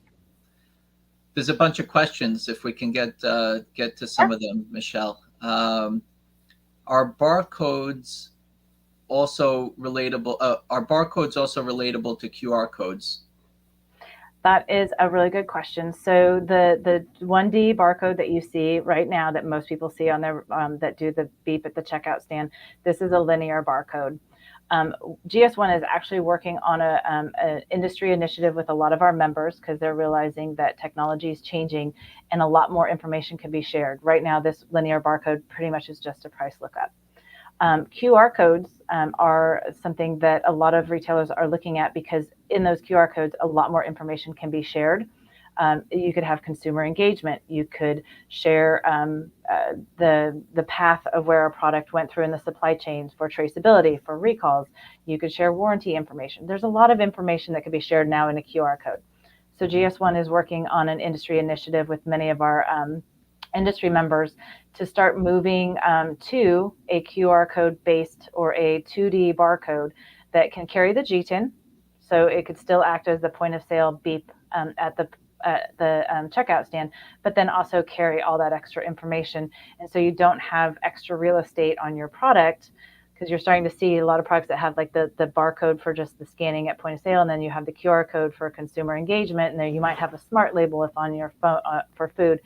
There's a bunch of questions if we can get to some of them, Michelle. Are barcodes also relatable? Are barcodes also relatable to QR codes? That is a really good question. So the 1D barcode that you see right now that most people see on their that do the beep at the checkout stand, this is a linear barcode. GS1 is actually working on an industry initiative with a lot of our members because they're realizing that technology is changing and a lot more information can be shared. Right now, this linear barcode pretty much is just a price lookup. QR codes are something that a lot of retailers are looking at because in those QR codes, a lot more information can be shared. You could have consumer engagement. You could share the path of where a product went through in the supply chains for traceability, for recalls. You could share warranty information. There's a lot of information that could be shared now in a QR code. So GS1 is working on an industry initiative with many of our industry members to start moving to a QR code based or a 2D barcode that can carry the GTIN. So it could still act as the point of sale beep at the checkout stand, but then also carry all that extra information. And so you don't have extra real estate on your product, because you're starting to see a lot of products that have like the barcode for just the scanning at point of sale, and then you have the QR code for consumer engagement, and then you might have a smart label if on your phone for food.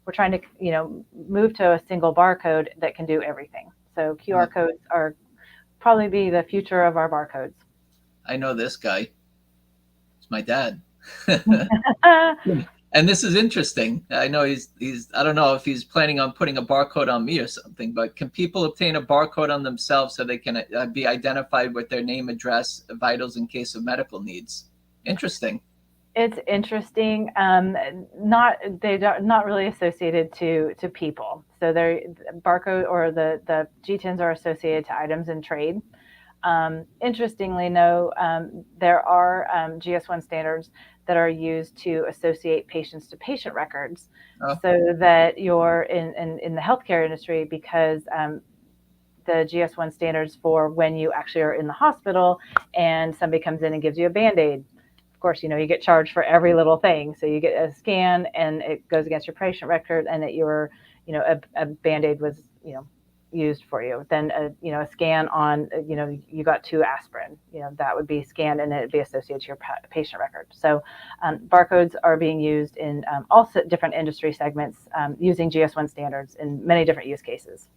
We're trying to, move to a single barcode that can do everything. So QR codes are probably be the future of our barcodes. I know this guy. It's my dad. And this is interesting. I know he's I don't know if he's planning on putting a barcode on me or something, but can people obtain a barcode on themselves so they can be identified with their name, address, vitals in case of medical needs? Interesting. It's interesting. They're not really associated to people. So they're barcode or the GTINs are associated to items in trade. Interestingly, no, there are GS1 standards that are used to associate patients to patient records, so that you're in the healthcare industry, because the GS1 standards for when you actually are in the hospital and somebody comes in and gives you a Band-Aid. Of course, you get charged for every little thing. So you get a scan and it goes against your patient record, and that your, a Band-Aid was, used for you. Then, a scan on, you got 2 aspirin, that would be scanned and it'd be associated to your patient record. So barcodes are being used in all different industry segments using GS1 standards in many different use cases.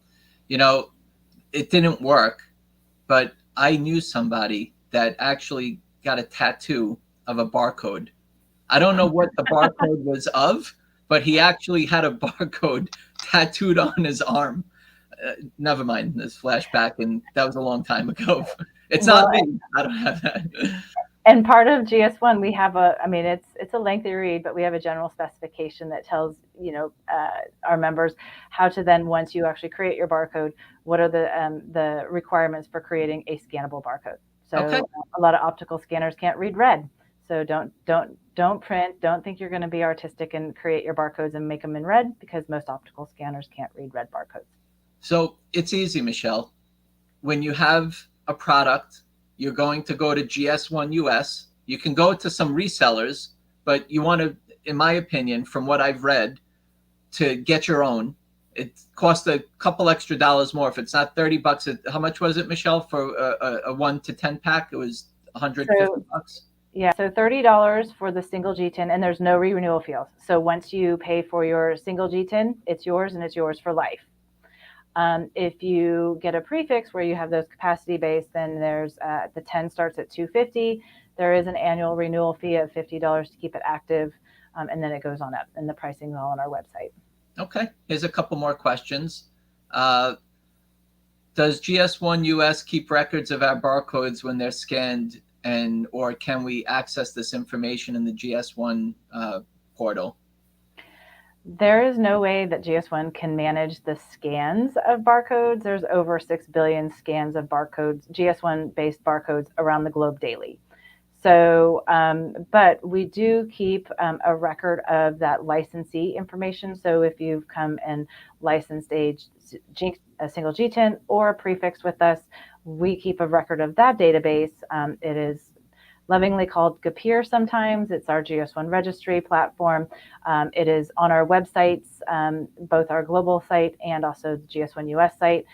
It didn't work, but I knew somebody that actually got a tattoo of a barcode. I don't know what the barcode was of, but he actually had a barcode tattooed on his arm. Never mind this flashback, and that was a long time ago. It's not me. I don't have that. And part of GS1, we have it's a lengthy read, but we have a general specification that tells, our members how to then, once you actually create your barcode, what are the requirements for creating a scannable barcode. So a lot of optical scanners can't read red. So don't print, don't think you're going to be artistic and create your barcodes and make them in red, because most optical scanners can't read red barcodes. So it's easy, Michelle. When you have a product, you're going to go to GS1 US. You can go to some resellers, but you want to, in my opinion, from what I've read, to get your own. It costs a couple extra dollars more. If it's not $30, how much was it, Michelle, for a 1 to 10 pack? It was $150. Yeah, so $30 for the single GTIN, and there's no renewal fees. So once you pay for your single GTIN, it's yours, and it's yours for life. If you get a prefix where you have those capacity based, then there's the 10 starts at $250. There is an annual renewal fee of $50 to keep it active, and then it goes on up, and the pricing is all on our website. Okay, here's a couple more questions. Does GS1 US keep records of our barcodes when they're scanned, or can we access this information in the GS1 portal? There is no way that GS1 can manage the scans of barcodes. There's over 6 billion scans of barcodes, GS1 based barcodes around the globe daily. So, but we do keep a record of that licensee information. So if you've come and licensed a single G10 or a prefix with us, we keep a record of that database. It is lovingly called GAPIR sometimes. It's our GS1 registry platform. It is on our websites, both our global site and also the GS1 US site,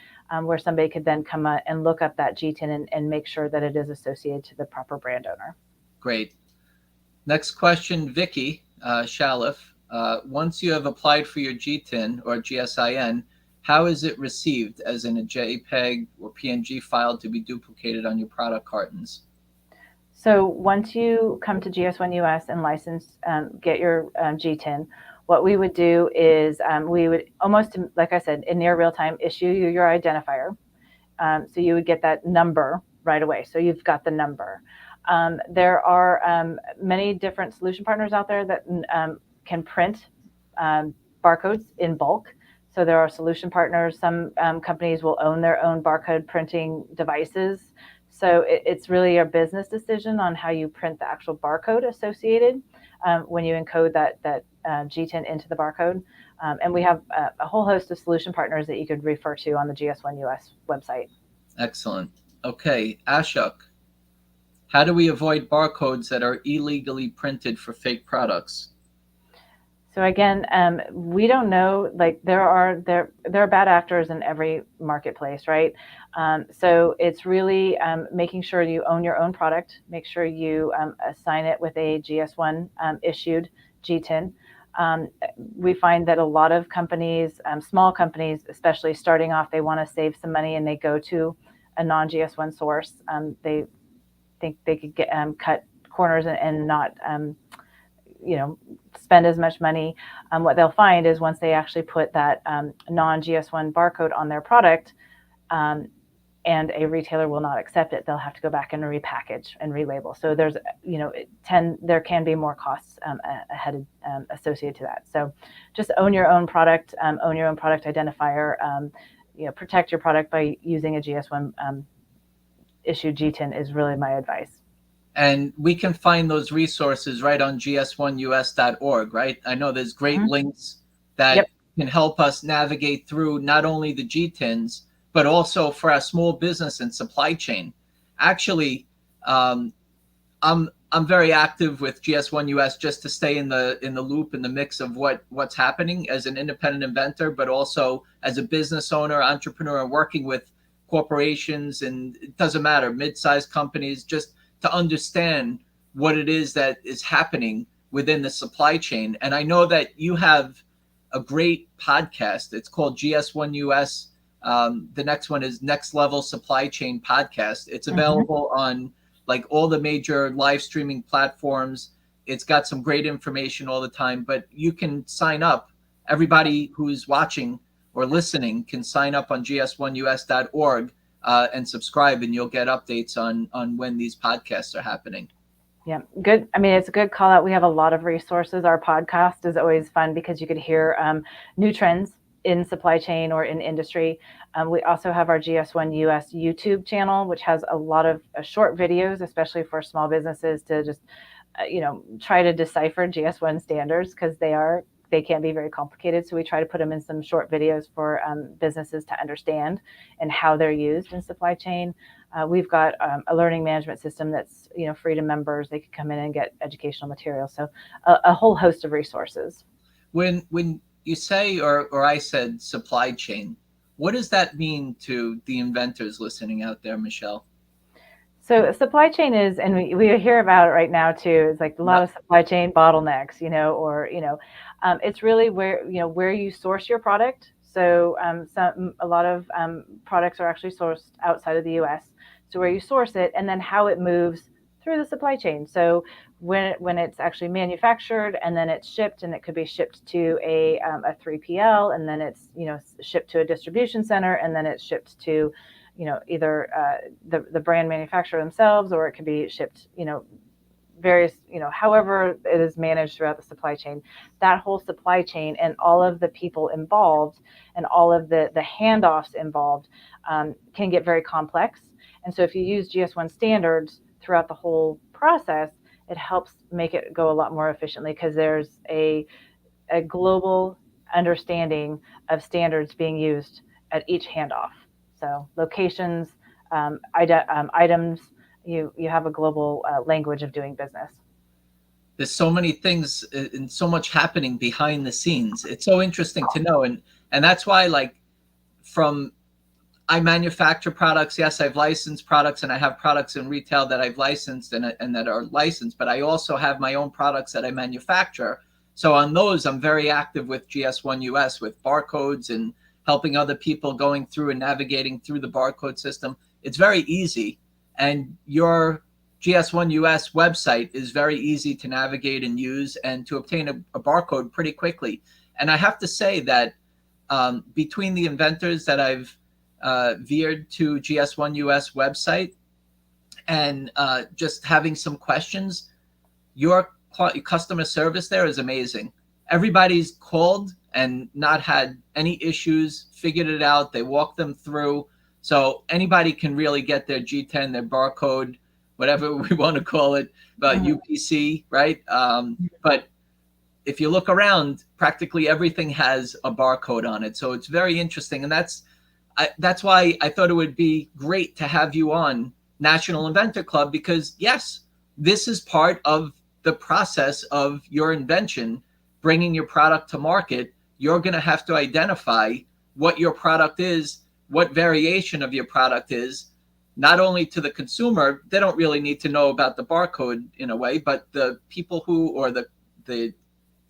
where somebody could then come and look up that G10 and make sure that it is associated to the proper brand owner. Great. Next question, Vicky Shaliff. Once you have applied for your G10 or GSIN, how is it received, as in a JPEG or PNG file to be duplicated on your product cartons? So once you come to GS1 US and license, get your G10, what we would do is we would almost, like I said, in near real time, issue you your identifier. So you would get that number right away. So you've got the number. There are many different solution partners out there that can print barcodes in bulk. So there are solution partners. Some companies will own their own barcode printing devices. So it's really a business decision on how you print the actual barcode associated when you encode that G10 into the barcode. And we have a whole host of solution partners that you could refer to on the GS1 US website. Excellent. Okay, Ashok, how do we avoid barcodes that are illegally printed for fake products? So again, we don't know, like there are bad actors in every marketplace, right? So it's really making sure you own your own product, make sure you assign it with a GS1 issued G10. We find that a lot of companies, small companies, especially starting off, they want to save some money and they go to a non-GS1 source. They think they could get cut corners and not spend as much money. What they'll find is once they actually put that non-GS1 barcode on their product, and a retailer will not accept it, they'll have to go back and repackage and relabel. So there's, there can be more costs associated to that. So just own your own product, own your own product identifier, protect your product by using a GS1 issued G10 is really my advice. And we can find those resources right on gs1us.org, right? I know there's great links that can help us navigate through not only the G10s, but also for our small business and supply chain. Actually, I'm very active with GS1 US just to stay in the loop, in the mix of what's happening as an independent inventor, but also as a business owner, entrepreneur, working with corporations, and it doesn't matter, mid-sized companies, just to understand what it is that is happening within the supply chain. And I know that you have a great podcast. It's called GS1 US. The next one is Next Level Supply Chain Podcast. It's available on like all the major live streaming platforms. It's got some great information all the time, but you can sign up. Everybody who's watching or listening can sign up on gs1us.org and subscribe, and you'll get updates on when these podcasts are happening. Yeah, good. I mean, it's a good call out. We have a lot of resources. Our podcast is always fun because you could hear new trends in supply chain or in industry. We also have our GS1 US YouTube channel, which has a lot of short videos, especially for small businesses to just, try to decipher GS1 standards because they can be very complicated. So we try to put them in some short videos for businesses to understand and how they're used in supply chain. We've got a learning management system that's free to members. They can come in and get educational material. So a whole host of resources. When you say, or I said supply chain, what does that mean to the inventors listening out there, Michelle? So supply chain is, and we hear about it right now too, it's like a lot of supply chain bottlenecks, it's really where you source your product. So a lot of products are actually sourced outside of the US. So where you source it and then how it moves through the supply chain. So when it's actually manufactured and then it's shipped, and it could be shipped to a 3PL, and then it's shipped to a distribution center, and then it's shipped to either the brand manufacturer themselves, or it could be shipped various, however it is managed throughout the supply chain, that whole supply chain and all of the people involved and all of the handoffs involved can get very complex. And so if you use GS1 standards throughout the whole process, it helps make it go a lot more efficiently, because there's a global understanding of standards being used at each handoff. So locations, items, you have a global language of doing business. There's so many things and so much happening behind the scenes. It's so interesting to know. And that's why, like, I manufacture products. Yes, I've licensed products, and I have products in retail that I've licensed and that are licensed, but I also have my own products that I manufacture. So on those, I'm very active with GS1 US with barcodes and helping other people going through and navigating through the barcode system. It's very easy. And your GS1 US website is very easy to navigate and use, and to obtain a barcode pretty quickly. And I have to say that between the inventors that I've veered to GS1 US website and just having some questions, your customer service there is amazing. Everybody's called and not had any issues, figured it out. They walked them through. So anybody can really get their G10, their barcode, whatever we want to call it, but UPC, right? But if you look around, practically everything has a barcode on it. So it's very interesting. And that's why I thought it would be great to have you on National Inventor Club, because yes, this is part of the process of your invention, bringing your product to market. You're going to have to identify what your product is, what variation of your product is, not only to the consumer. They don't really need to know about the barcode in a way, but the people or the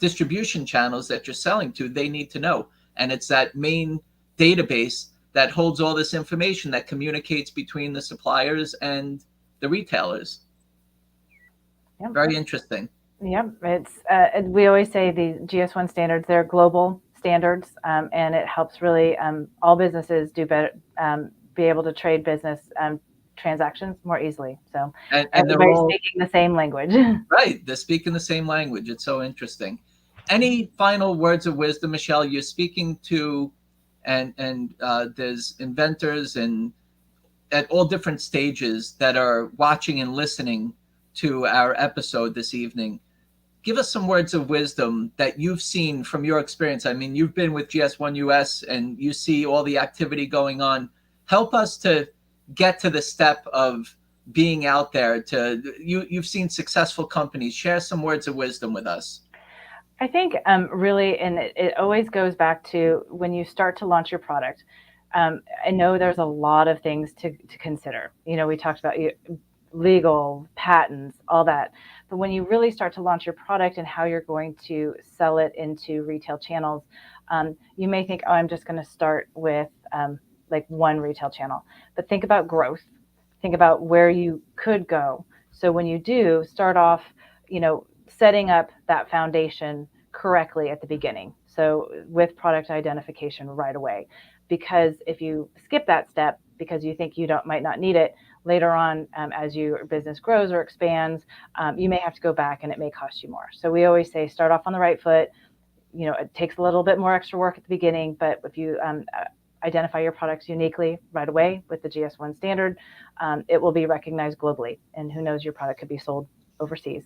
distribution channels that you're selling to, they need to know. And it's that main database that holds all this information that communicates between the suppliers and the retailers. Yep. Very interesting. Yep. It's we always say the GS1 standards, they're global standards, and it helps really all businesses do better, be able to trade business transactions more easily. So and everybody's speaking the same language. Right. They're speaking the same language. It's so interesting. Any final words of wisdom, Michelle? You're speaking to, and there's inventors and at all different stages that are watching and listening to our episode this evening. Give us some words of wisdom that you've seen from your experience. I mean, you've been with GS1 US and you see all the activity going on. Help us to get to the step of being out there. You've seen successful companies. Share some words of wisdom with us. I think really, and it always goes back to when you start to launch your product. I know there's a lot of things to consider. We talked about legal, patents, all that. But when you really start to launch your product and how you're going to sell it into retail channels, you may think, oh, I'm just going to start with like one retail channel. But think about growth. Think about where you could go. So when you do start off, setting up that foundation correctly at the beginning. So with product identification right away, because if you skip that step because you think you might not need it, later on, as your business grows or expands, you may have to go back and it may cost you more. So we always say start off on the right foot. It takes a little bit more extra work at the beginning, but if you identify your products uniquely right away with the GS1 standard, it will be recognized globally. And who knows, your product could be sold overseas.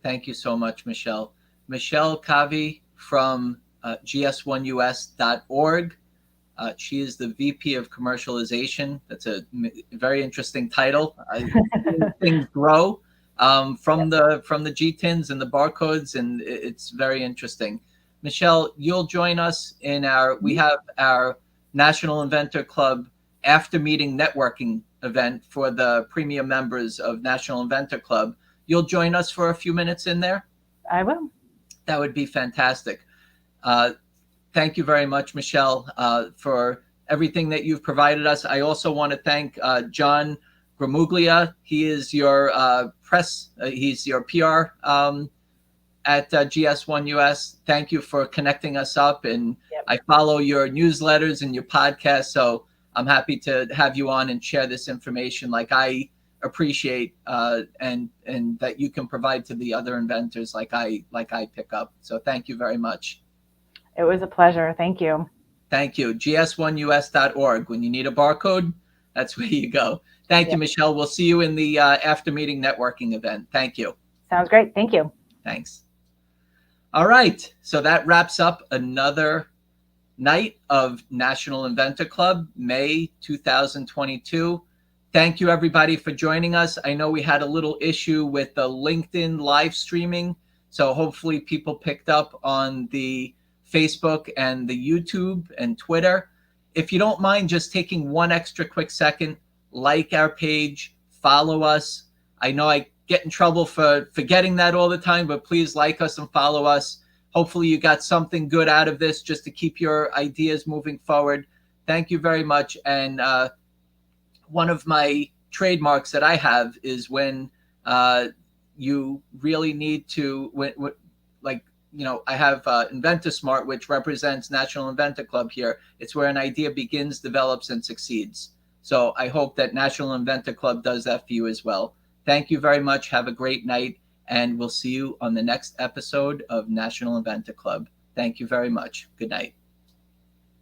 Thank you so much, Michelle. Michelle Covey from gs1us.org. She is the VP of Commercialization. That's a very interesting title. Things grow from the GTINs and the barcodes, and it's very interesting. Michelle, you'll join us in we have our National Inventor Club after meeting networking event for the premium members of National Inventor Club. You'll join us for a few minutes in there? I will. That would be fantastic. Thank you very much, Michelle, for everything that you've provided us. I also want to thank John Gramuglia. He is your he's your PR at GS1 US. Thank you for connecting us up. And yep. I follow your newsletters and your podcast, so I'm happy to have you on and share this information like I appreciate and that you can provide to the other inventors like I pick up. So thank you very much. It was a pleasure. Thank you. Thank you. GS1US.org. When you need a barcode, that's where you go. Thank you, Michelle. We'll see you in the after meeting networking event. Thank you. Sounds great. Thank you. Thanks. All right. So that wraps up another night of National Inventor Club, May 2022. Thank you, everybody, for joining us. I know we had a little issue with the LinkedIn live streaming, so hopefully people picked up on the Facebook and the YouTube and Twitter. If you don't mind just taking one extra quick second, like our page, follow us. I know I get in trouble for forgetting that all the time, but please like us and follow us. Hopefully you got something good out of this just to keep your ideas moving forward. Thank you very much. And one of my trademarks that I have is when you really need to, I have Inventor Smart, which represents National Inventor Club here. It's where an idea begins, develops, and succeeds. So I hope that National Inventor Club does that for you as well. Thank you very much. Have a great night. And we'll see you on the next episode of National Inventor Club. Thank you very much. Good night.